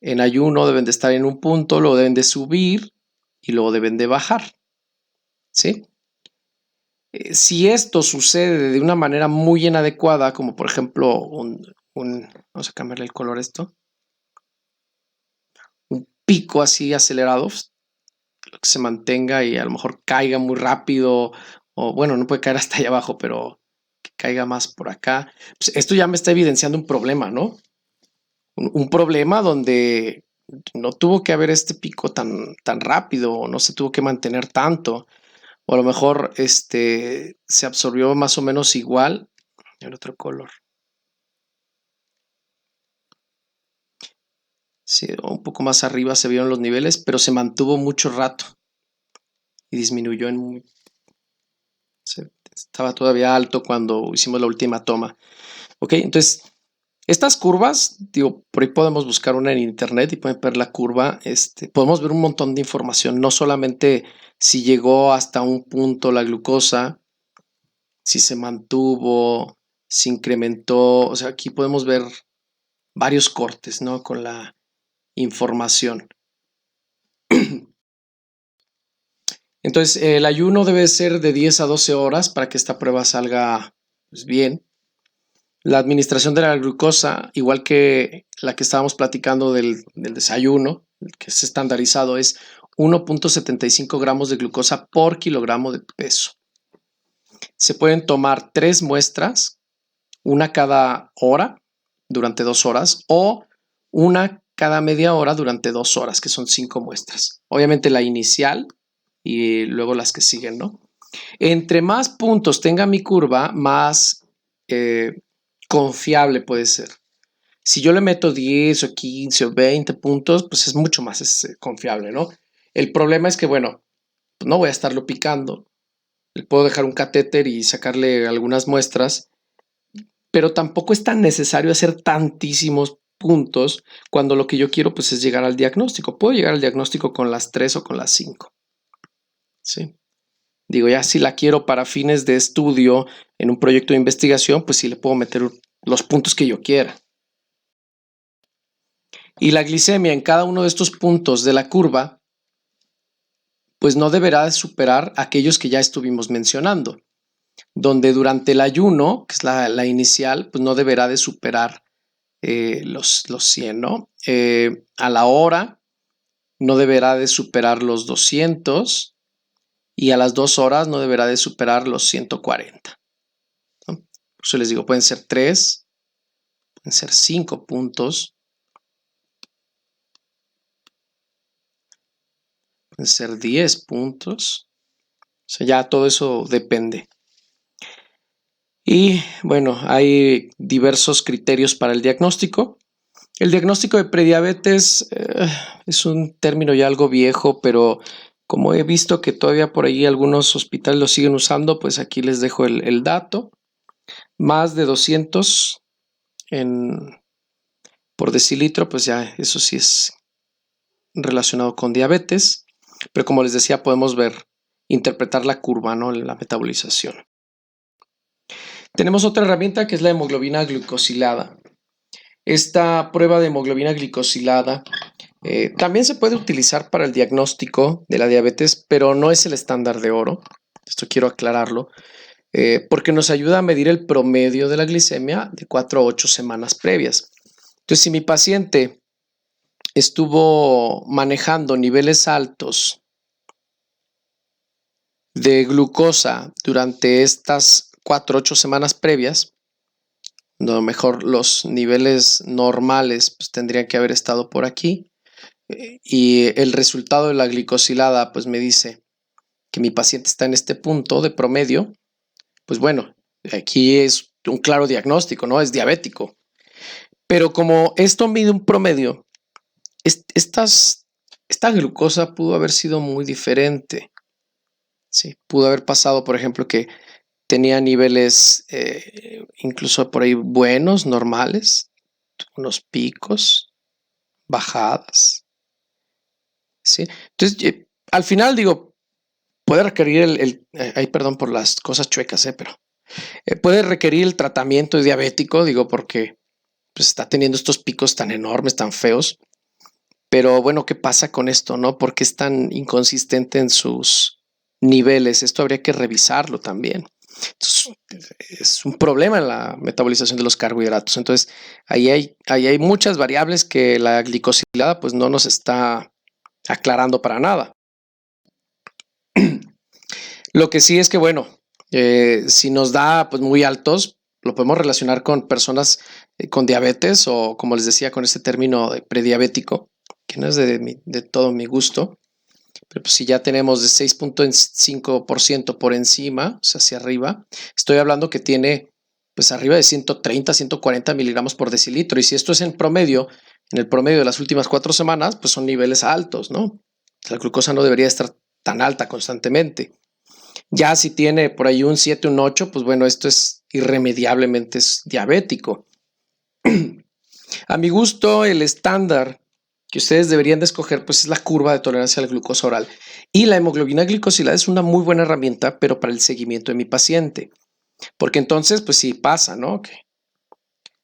en ayuno deben de estar en un punto, luego deben de subir y luego deben de bajar, ¿sí? Si esto sucede de una manera muy inadecuada, como por ejemplo vamos a cambiarle el color a esto, un pico así acelerado, que se mantenga y a lo mejor caiga muy rápido, o bueno, no puede caer hasta allá abajo, pero que caiga más por acá, pues esto ya me está evidenciando un problema, ¿no? Un problema donde no tuvo que haber este pico tan rápido, no se tuvo que mantener tanto, o a lo mejor se absorbió más o menos igual. El otro color. Sí, un poco más arriba se vieron los niveles, pero se mantuvo mucho rato y disminuyó estaba todavía alto cuando hicimos la última toma. Ok, entonces estas curvas, digo, por ahí podemos buscar una en internet y pueden ver la curva. Podemos ver un montón de información, no solamente si llegó hasta un punto la glucosa, si se mantuvo, si incrementó. O sea, aquí podemos ver varios cortes, ¿no? Con la información. Entonces, el ayuno debe ser de 10 a 12 horas para que esta prueba salga pues, bien. La administración de la glucosa, igual que la que estábamos platicando del desayuno, que es estandarizado, es 1.75 gramos de glucosa por kilogramo de peso. Se pueden tomar 3 muestras, una cada hora durante 2 horas o una cada media hora durante 2 horas, que son 5 muestras. Obviamente la inicial y luego las que siguen, ¿no? Entre más puntos tenga mi curva, más confiable puede ser. Si yo le meto 10 o 15 o 20 puntos, pues es mucho más confiable, ¿no? El problema es que, bueno, pues no voy a estarlo picando. Le puedo dejar un catéter y sacarle algunas muestras, pero tampoco es tan necesario hacer tantísimos puntos cuando lo que yo quiero pues es llegar al diagnóstico. Puedo llegar al diagnóstico con las 3 o con las 5. ¿Sí? Digo, ya si la quiero para fines de estudio en un proyecto de investigación, pues sí le puedo meter los puntos que yo quiera. Y la glicemia en cada uno de estos puntos de la curva, pues no deberá de superar aquellos que ya estuvimos mencionando, donde durante el ayuno, que es la inicial, pues no deberá de superar los 100, ¿no? A la hora no deberá de superar los 200 y a las 2 horas no deberá de superar los 140. ¿No? Por eso les digo, pueden ser 3, pueden ser 5 puntos, pueden ser 10 puntos. O sea, ya todo eso depende. Y bueno, hay diversos criterios para el diagnóstico. El diagnóstico de prediabetes es un término ya algo viejo, pero como he visto que todavía por ahí algunos hospitales lo siguen usando, pues aquí les dejo el dato. Más de 200 por decilitro, pues ya eso sí es relacionado con diabetes. Pero como les decía, podemos interpretar la curva, ¿no? La metabolización. Tenemos otra herramienta que es la hemoglobina glicosilada. Esta prueba de hemoglobina glicosilada también se puede utilizar para el diagnóstico de la diabetes, pero no es el estándar de oro. Esto quiero aclararlo, porque nos ayuda a medir el promedio de la glicemia de 4 a 8 semanas previas. Entonces, si mi paciente estuvo manejando niveles altos de glucosa durante estas 4 a 8 semanas previas, a lo mejor los niveles normales pues, tendrían que haber estado por aquí, y el resultado de la glicosilada pues me dice que mi paciente está en este punto de promedio, pues bueno, aquí es un claro diagnóstico, ¿no? Es diabético. Pero como esto mide un promedio, esta glucosa pudo haber sido muy diferente. Sí, pudo haber pasado, por ejemplo, que tenía niveles incluso por ahí buenos, normales, unos picos, bajadas. ¿Sí? Entonces, al final digo, puede requerir ay, perdón por las cosas chuecas, pero puede requerir el tratamiento diabético, digo, porque pues, está teniendo estos picos tan enormes, tan feos. Pero bueno, ¿qué pasa con esto, no? ¿Por qué es tan inconsistente en sus niveles? Esto habría que revisarlo también. Entonces, es un problema en la metabolización de los carbohidratos. Entonces, ahí hay muchas variables que la glicosilada pues no nos está aclarando para nada. Lo que sí es que, bueno, si nos da pues muy altos, lo podemos relacionar con personas con diabetes o, como les decía, con este término de prediabético, que no es de todo mi gusto, pero pues si ya tenemos de 6.5% por encima, o sea, hacia arriba, estoy hablando que tiene pues arriba de 130, 140 miligramos por decilitro, y si esto es en promedio, en el promedio de las últimas 4 semanas, pues son niveles altos, ¿no? La glucosa no debería estar tan alta constantemente. Ya si tiene por ahí un 7, un 8, pues bueno, esto es irremediablemente diabético. A mi gusto, el estándar que ustedes deberían de escoger pues es la curva de tolerancia a la glucosa oral. Y la hemoglobina glicosilada es una muy buena herramienta, pero para el seguimiento de mi paciente. Porque entonces, pues sí pasa, ¿no? Que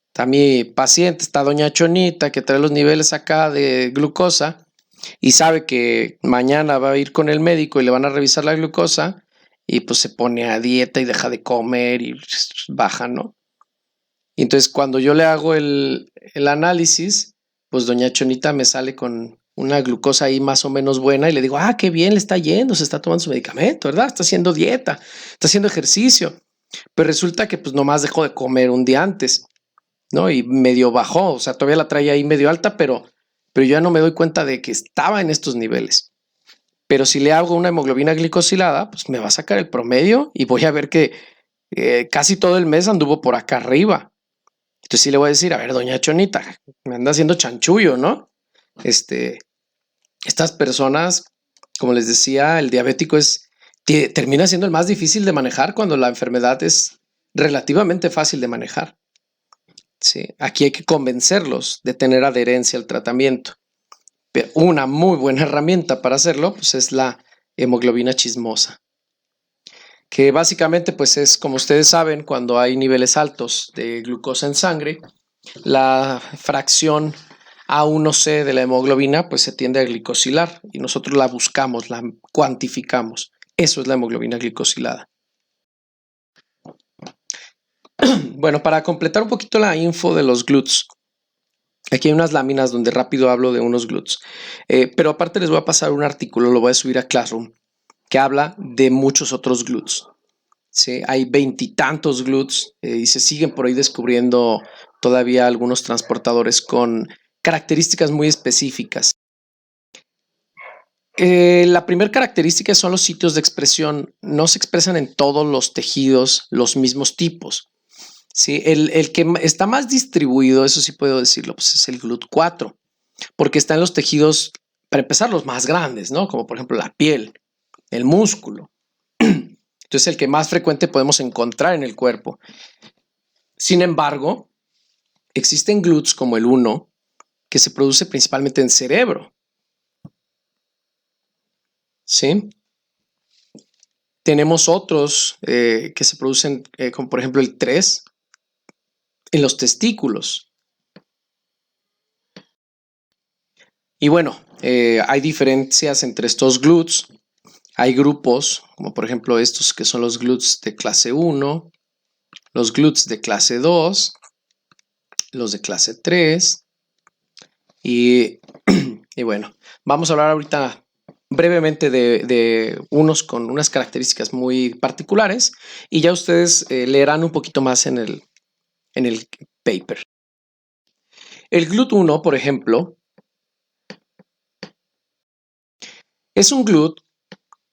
está mi paciente, está doña Chonita, que trae los niveles acá de glucosa, y sabe que mañana va a ir con el médico y le van a revisar la glucosa y pues se pone a dieta y deja de comer y baja, ¿no? Y entonces cuando yo le hago el análisis, pues doña Chonita me sale con una glucosa ahí más o menos buena y le digo, qué bien le está yendo, se está tomando su medicamento, ¿verdad? Está haciendo dieta, está haciendo ejercicio. Pero resulta que pues nomás dejó de comer un día antes, ¿no? Y medio bajó, o sea, todavía la traía ahí medio alta, pero yo ya no me doy cuenta de que estaba en estos niveles. Pero si le hago una hemoglobina glicosilada, pues me va a sacar el promedio y voy a ver que casi todo el mes anduvo por acá arriba. Entonces sí le voy a decir, a ver, doña Chonita, me anda haciendo chanchullo, ¿no? Estas personas, como les decía, el diabético termina siendo el más difícil de manejar cuando la enfermedad es relativamente fácil de manejar. ¿Sí? Aquí hay que convencerlos de tener adherencia al tratamiento. Pero una muy buena herramienta para hacerlo pues es la hemoglobina chismosa, que básicamente pues es, como ustedes saben, cuando hay niveles altos de glucosa en sangre, la fracción A1C de la hemoglobina pues se tiende a glicosilar y nosotros la buscamos, la cuantificamos. Eso es la hemoglobina glicosilada. Bueno, para completar un poquito la info de los GLUTs, aquí hay unas láminas donde rápido hablo de unos GLUTs, pero aparte les voy a pasar un artículo, lo voy a subir a Classroom, que habla de muchos otros GLUTs. ¿Sí? Hay 20 y tantos GLUTs y se siguen por ahí descubriendo todavía algunos transportadores con características muy específicas. La primera característica son los sitios de expresión. No se expresan en todos los tejidos los mismos tipos. ¿Sí? El que está más distribuido, eso sí puedo decirlo, pues es el GLUT4, porque está en los tejidos, para empezar, los más grandes, ¿no? Como por ejemplo la piel, el músculo. Entonces, el que más frecuente podemos encontrar en el cuerpo. Sin embargo, existen GLUTs como el 1 que se produce principalmente en cerebro. ¿Sí? Tenemos otros que se producen, como por ejemplo el 3, en los testículos. Y bueno, hay diferencias entre estos GLUTs. Hay grupos, como por ejemplo estos que son los GLUTs de clase 1, los GLUTs de clase 2, los de clase 3. Y bueno, vamos a hablar ahorita brevemente de unos con unas características muy particulares y ya ustedes leerán un poquito más en el paper. El GLUT1, por ejemplo, es un GLUT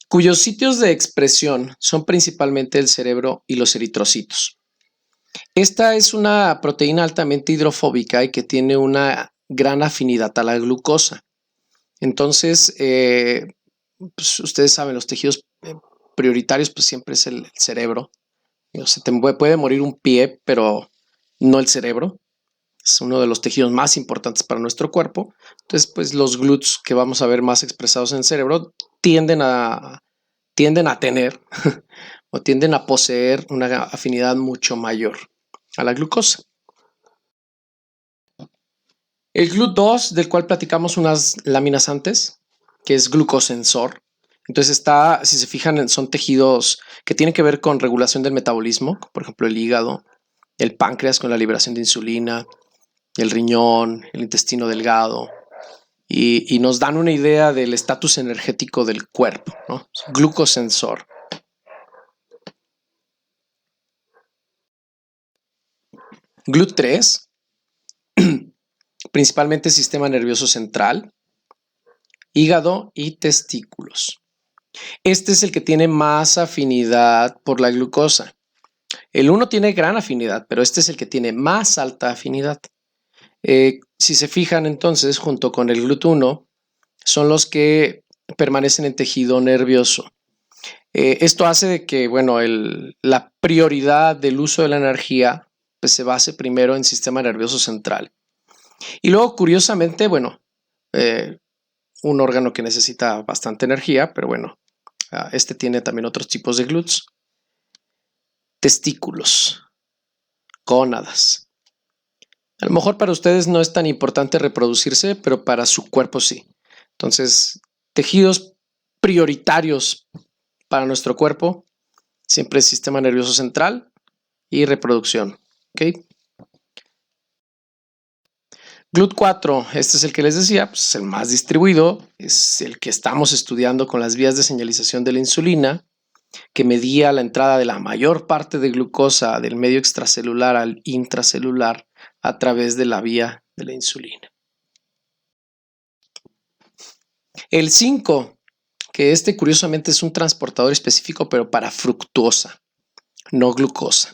cuyos sitios de expresión son principalmente el cerebro y los eritrocitos. Esta es una proteína altamente hidrofóbica y que tiene una gran afinidad a la glucosa. Entonces, pues ustedes saben, los tejidos prioritarios pues siempre es el cerebro. Se te puede morir un pie, pero no el cerebro. Es uno de los tejidos más importantes para nuestro cuerpo. Entonces, pues los GLUTs que vamos a ver más expresados en el cerebro tienden a tener o tienden a poseer una afinidad mucho mayor a la glucosa. El GLUT2, del cual platicamos unas láminas antes, que es glucosensor. Entonces si se fijan, son tejidos que tienen que ver con regulación del metabolismo, por ejemplo el hígado, el páncreas con la liberación de insulina, el riñón, el intestino delgado, y nos dan una idea del estatus energético del cuerpo, ¿no? Glucosensor. GLUT3, principalmente sistema nervioso central, hígado y testículos. Este es el que tiene más afinidad por la glucosa. El 1 tiene gran afinidad, pero este es el que tiene más alta afinidad. Si se fijan entonces, junto con el GLUT1, son los que permanecen en tejido nervioso. Esto hace de que, bueno, la prioridad del uso de la energía pues, se base primero en sistema nervioso central. Y luego, curiosamente, bueno, un órgano que necesita bastante energía, pero bueno, este tiene también otros tipos de GLUTs. Testículos, gónadas. A lo mejor para ustedes no es tan importante reproducirse, pero para su cuerpo sí. Entonces, tejidos prioritarios para nuestro cuerpo, siempre el sistema nervioso central y reproducción. ¿Okay? GLUT4, este es el que les decía, pues es el más distribuido, es el que estamos estudiando con las vías de señalización de la insulina, que medía la entrada de la mayor parte de glucosa del medio extracelular al intracelular a través de la vía de la insulina. El 5, que este curiosamente es un transportador específico, pero para fructosa, no glucosa.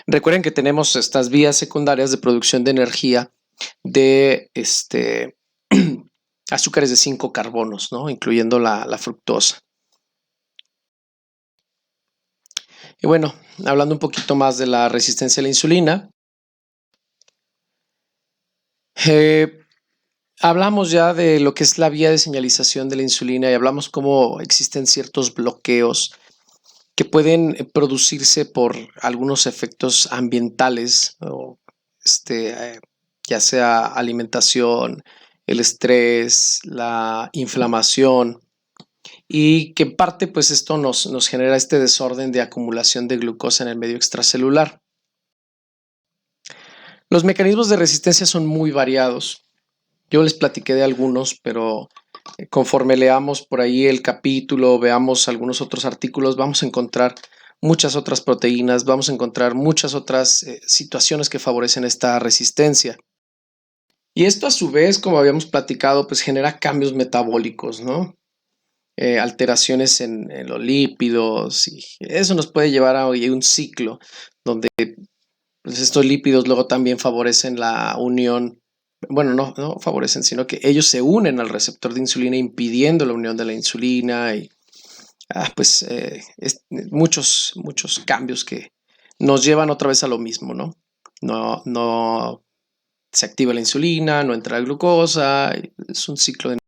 Recuerden que tenemos estas vías secundarias de producción de energía de azúcares de 5 carbonos, ¿no? Incluyendo la fructosa. Y bueno, hablando un poquito más de la resistencia a la insulina, hablamos ya de lo que es la vía de señalización de la insulina y hablamos cómo existen ciertos bloqueos que pueden producirse por algunos efectos ambientales, o ya sea alimentación, el estrés, la inflamación, y que en parte pues esto nos genera este desorden de acumulación de glucosa en el medio extracelular. Los mecanismos de resistencia son muy variados. Yo les platiqué de algunos, pero conforme leamos por ahí el capítulo, veamos algunos otros artículos, vamos a encontrar muchas otras proteínas, vamos a encontrar muchas otras situaciones que favorecen esta resistencia. Y esto a su vez, como habíamos platicado, pues genera cambios metabólicos, ¿no? Alteraciones en los lípidos, y eso nos puede llevar a un ciclo donde pues, estos lípidos luego también favorecen la unión. Bueno, no favorecen, sino que ellos se unen al receptor de insulina impidiendo la unión de la insulina y muchos cambios que nos llevan otra vez a lo mismo, ¿no? No se activa la insulina, no entra la glucosa, es un ciclo de...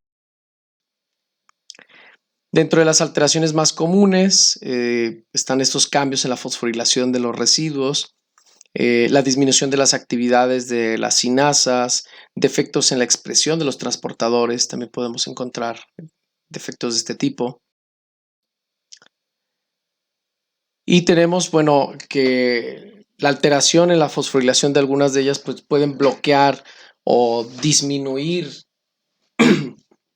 Dentro de las alteraciones más comunes están estos cambios en la fosforilación de los residuos, la disminución de las actividades de las sinasas, defectos en la expresión de los transportadores, también podemos encontrar defectos de este tipo. Y tenemos, bueno, que la alteración en la fosforilación de algunas de ellas pues, pueden bloquear o disminuir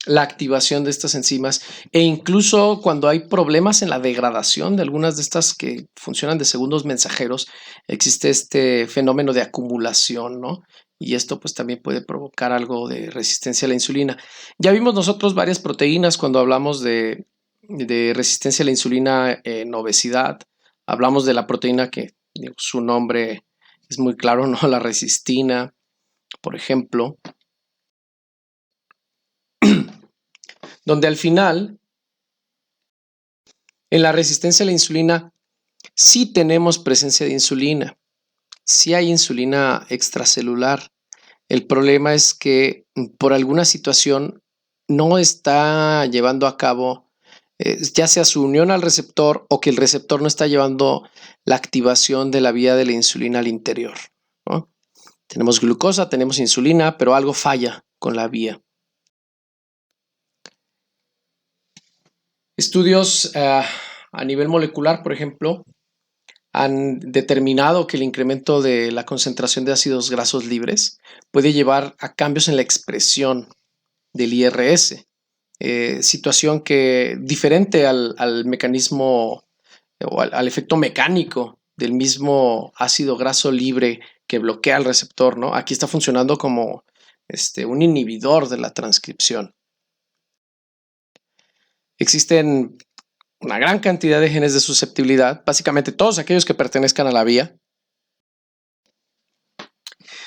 la activación de estas enzimas, e incluso cuando hay problemas en la degradación de algunas de estas que funcionan de segundos mensajeros, existe este fenómeno de acumulación, ¿no? Y esto pues también puede provocar algo de resistencia a la insulina. Ya vimos nosotros varias proteínas cuando hablamos de resistencia a la insulina en obesidad. Hablamos de la proteína que su nombre es muy claro, ¿no? La resistina, por ejemplo. Donde al final, en la resistencia a la insulina, sí tenemos presencia de insulina, sí hay insulina extracelular. El problema es que por alguna situación no está llevando a cabo, ya sea su unión al receptor o que el receptor no está llevando la activación de la vía de la insulina al interior, ¿no? Tenemos glucosa, tenemos insulina, pero algo falla con la vía. Estudios a nivel molecular, por ejemplo, han determinado que el incremento de la concentración de ácidos grasos libres puede llevar a cambios en la expresión del IRS, situación que diferente al mecanismo o al efecto mecánico del mismo ácido graso libre que bloquea el receptor, ¿no? Aquí está funcionando como un inhibidor de la transcripción. Existen una gran cantidad de genes de susceptibilidad, básicamente todos aquellos que pertenezcan a la vía.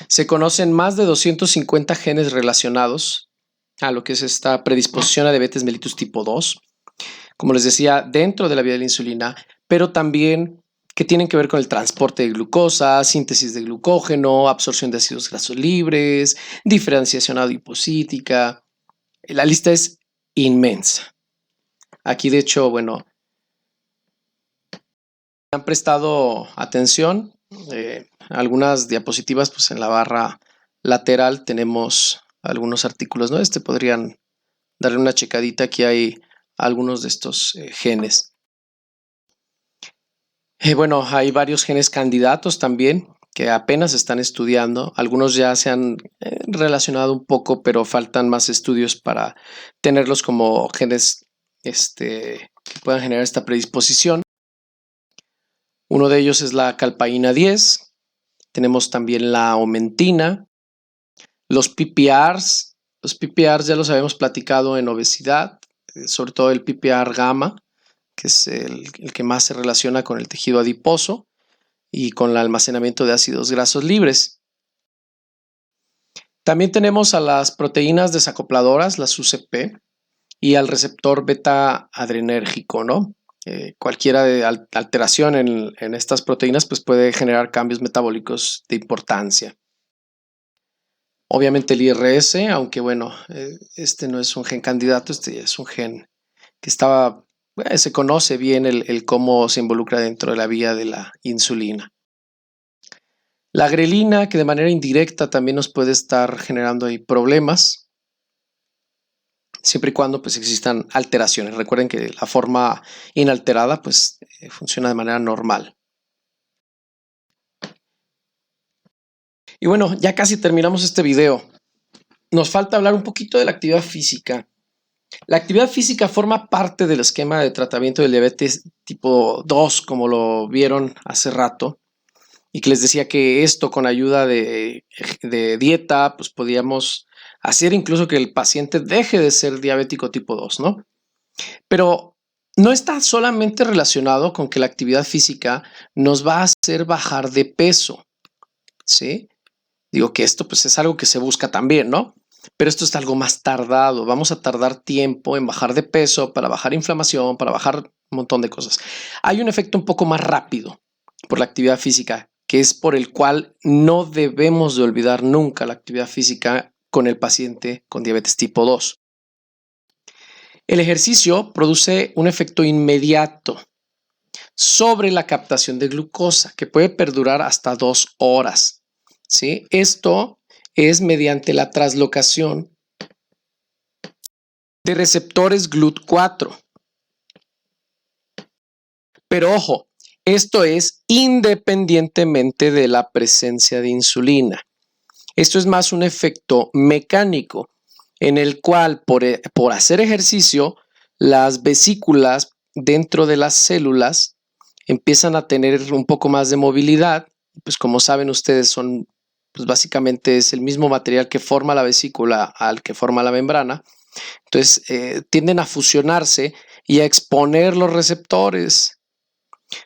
Se conocen más de 250 genes relacionados a lo que es esta predisposición a diabetes mellitus tipo 2, como les decía, dentro de la vía de la insulina, pero también que tienen que ver con el transporte de glucosa, síntesis de glucógeno, absorción de ácidos grasos libres, diferenciación adipocítica. La lista es inmensa. Aquí, de hecho, bueno, han prestado atención. Algunas diapositivas, pues en la barra lateral tenemos algunos artículos, ¿no? Podrían darle una checadita. Aquí hay algunos de estos genes. Bueno, hay varios genes candidatos también que apenas están estudiando. Algunos ya se han relacionado un poco, pero faltan más estudios para tenerlos como genes que puedan generar esta predisposición. Uno de ellos es la calpaína 10. Tenemos también la aumentina, los PPRs. Los PPRs ya los habíamos platicado en obesidad, sobre todo el PPR gamma, que es el que más se relaciona con el tejido adiposo y con el almacenamiento de ácidos grasos libres. También tenemos a las proteínas desacopladoras, las UCP, y al receptor beta adrenérgico, ¿no? Cualquiera de alteración en estas proteínas pues puede generar cambios metabólicos de importancia. Obviamente el IRS, aunque bueno, este no es un gen candidato, este es un gen que se conoce bien el cómo se involucra dentro de la vía de la insulina. La grelina, que de manera indirecta también nos puede estar generando ahí problemas, siempre y cuando pues existan alteraciones. Recuerden que la forma inalterada pues funciona de manera normal. Y bueno, ya casi terminamos este video. Nos falta hablar un poquito de la actividad física. La actividad física forma parte del esquema de tratamiento del diabetes tipo 2, como lo vieron hace rato, y que les decía que esto con ayuda de dieta, pues podíamos hacer incluso que el paciente deje de ser diabético tipo 2, ¿no? Pero no está solamente relacionado con que la actividad física nos va a hacer bajar de peso, ¿sí? Digo que esto pues es algo que se busca también, ¿no? Pero esto es algo más tardado. Vamos a tardar tiempo en bajar de peso, para bajar inflamación, para bajar un montón de cosas. Hay un efecto un poco más rápido por la actividad física, que es por el cual no debemos de olvidar nunca la actividad física con el paciente con diabetes tipo 2. El ejercicio produce un efecto inmediato sobre la captación de glucosa que puede perdurar hasta 2 horas. ¿Sí? Esto es mediante la translocación de receptores GLUT4. Pero ojo, esto es independientemente de la presencia de insulina. Esto es más un efecto mecánico en el cual por hacer ejercicio, las vesículas dentro de las células empiezan a tener un poco más de movilidad. Pues como saben ustedes, pues básicamente es el mismo material que forma la vesícula al que forma la membrana. Entonces tienden a fusionarse y a exponer los receptores.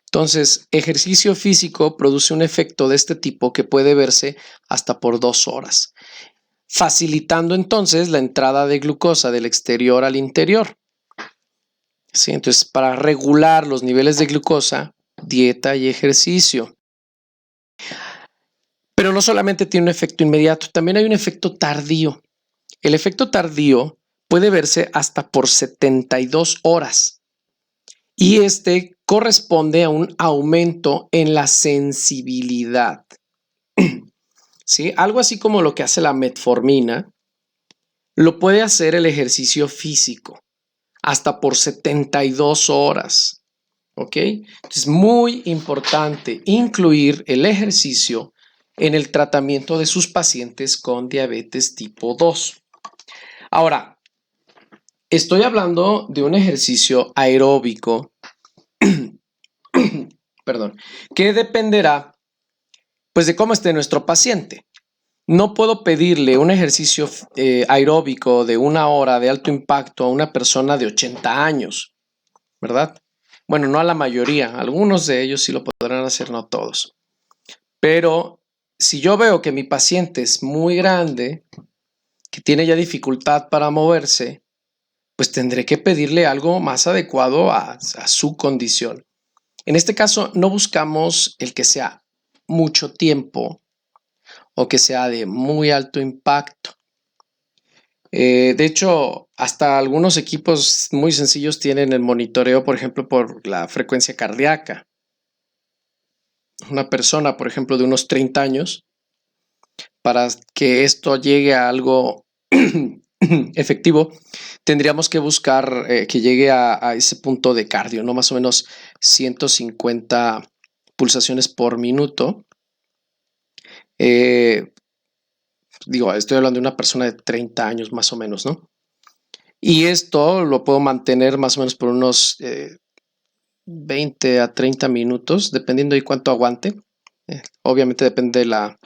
Entonces, ejercicio físico produce un efecto de este tipo que puede verse hasta por 2 horas, facilitando entonces la entrada de glucosa del exterior al interior. ¿Sí? Entonces, para regular los niveles de glucosa, dieta y ejercicio. Pero no solamente tiene un efecto inmediato, también hay un efecto tardío. El efecto tardío puede verse hasta por 72 horas y este corresponde a un aumento en la sensibilidad. ¿Sí? Algo así como lo que hace la metformina, lo puede hacer el ejercicio físico hasta por 72 horas. ¿Ok? Es muy importante incluir el ejercicio en el tratamiento de sus pacientes con diabetes tipo 2. Ahora, estoy hablando de un ejercicio aeróbico, perdón, que dependerá pues de cómo esté nuestro paciente. No puedo pedirle un ejercicio aeróbico de 1 hora de alto impacto a una persona de 80 años, ¿verdad? Bueno, no a la mayoría, algunos de ellos sí lo podrán hacer, no todos. Pero si yo veo que mi paciente es muy grande, que tiene ya dificultad para moverse, pues tendré que pedirle algo más adecuado a su condición. En este caso, no buscamos el que sea mucho tiempo o que sea de muy alto impacto. De hecho, hasta algunos equipos muy sencillos tienen el monitoreo, por ejemplo, por la frecuencia cardíaca. Una persona, por ejemplo, de unos 30 años, para que esto llegue a algo efectivo, tendríamos que buscar que llegue a ese punto de cardio, ¿no? Más o menos 150 pulsaciones por minuto. Estoy hablando de una persona de 30 años más o menos, ¿no? Y esto lo puedo mantener más o menos por unos 20 a 30 minutos, dependiendo de cuánto aguante. Obviamente depende de la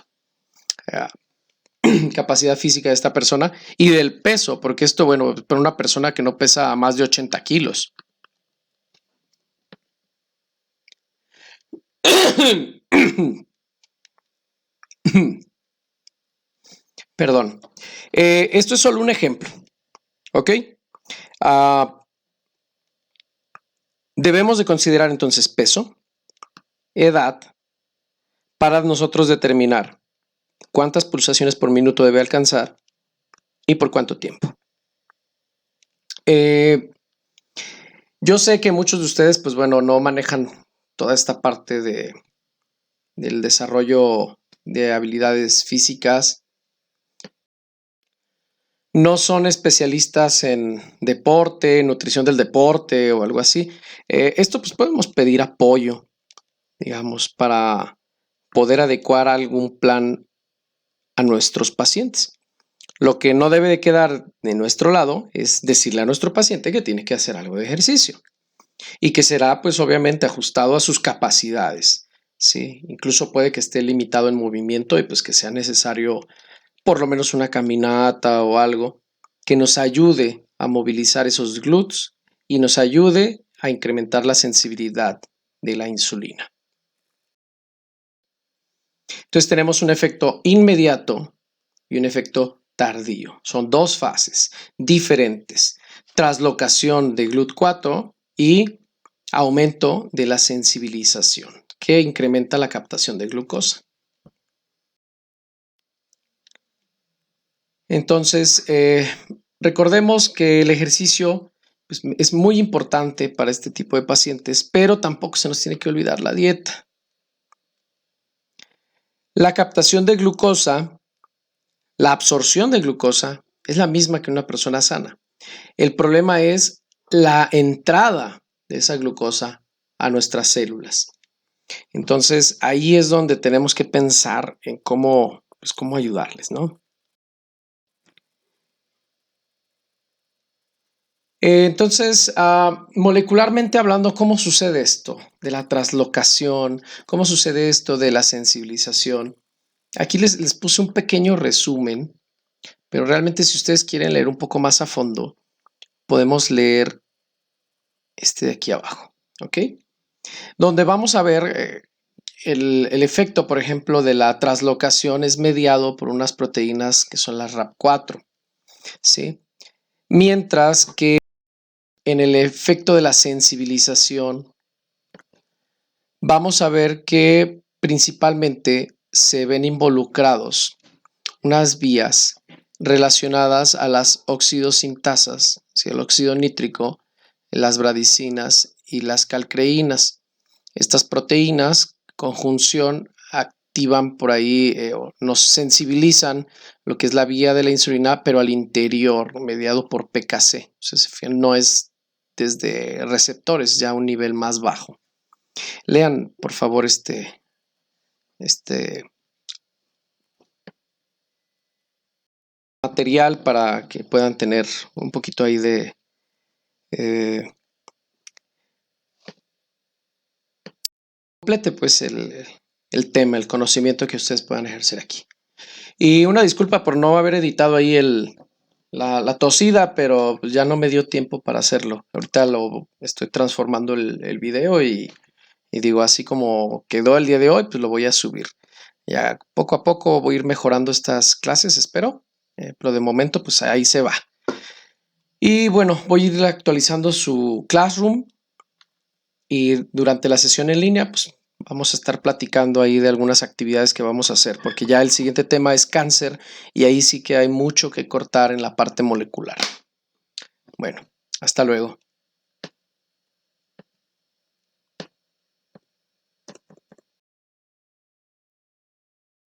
capacidad física de esta persona y del peso, porque esto, bueno, para una persona que no pesa más de 80 kilos. Perdón. Esto es solo un ejemplo, ¿ok? Debemos de considerar entonces peso, edad, para nosotros determinar cuántas pulsaciones por minuto debe alcanzar y por cuánto tiempo. Yo sé que muchos de ustedes, pues bueno, no manejan toda esta parte del desarrollo de habilidades físicas. No son especialistas en deporte, nutrición del deporte o algo así. Esto pues podemos pedir apoyo, digamos, para poder adecuar algún plan a nuestros pacientes. Lo que no debe de quedar de nuestro lado es decirle a nuestro paciente que tiene que hacer algo de ejercicio y que será pues obviamente ajustado a sus capacidades, ¿sí? Incluso puede que esté limitado en movimiento y pues que sea necesario por lo menos una caminata o algo que nos ayude a movilizar esos glúteos y nos ayude a incrementar la sensibilidad de la insulina. Entonces tenemos un efecto inmediato y un efecto tardío. Son dos fases diferentes. Traslocación de GLUT4 y aumento de la sensibilización, que incrementa la captación de glucosa. Entonces, recordemos que el ejercicio pues, es muy importante para este tipo de pacientes, pero tampoco se nos tiene que olvidar la dieta. La captación de glucosa, la absorción de glucosa, es la misma que una persona sana. El problema es la entrada de esa glucosa a nuestras células. Entonces, ahí es donde tenemos que pensar en cómo ayudarles, ¿no? Entonces, molecularmente hablando, ¿cómo sucede esto de la traslocación? ¿Cómo sucede esto de la sensibilización? Aquí les puse un pequeño resumen, pero realmente si ustedes quieren leer un poco más a fondo, podemos leer este de aquí abajo, ¿ok? Donde vamos a ver el efecto, por ejemplo, de la traslocación es mediado por unas proteínas que son las RAP4, ¿sí? Mientras que en el efecto de la sensibilización, vamos a ver que principalmente se ven involucrados unas vías relacionadas a las oxidosintasas, el óxido nítrico, las bradicinas y las calcreínas. Estas proteínas, conjunción, activan por ahí, nos sensibilizan lo que es la vía de la insulina, pero al interior, mediado por PKC. Entonces, no es desde receptores, ya a un nivel más bajo. Lean, por favor, este material para que puedan tener un poquito ahí de complete pues el tema, el conocimiento que ustedes puedan ejercer aquí. Y una disculpa por no haber editado ahí la tosida, pero ya no me dio tiempo para hacerlo. Ahorita lo estoy transformando el video y digo, así como quedó el día de hoy, pues lo voy a subir. Ya poco a poco voy a ir mejorando estas clases, espero, pero de momento pues ahí se va. Y bueno, voy a ir actualizando su Classroom y durante la sesión en línea pues vamos a estar platicando ahí de algunas actividades que vamos a hacer, porque ya el siguiente tema es cáncer y ahí sí que hay mucho que cortar en la parte molecular. Bueno, hasta luego.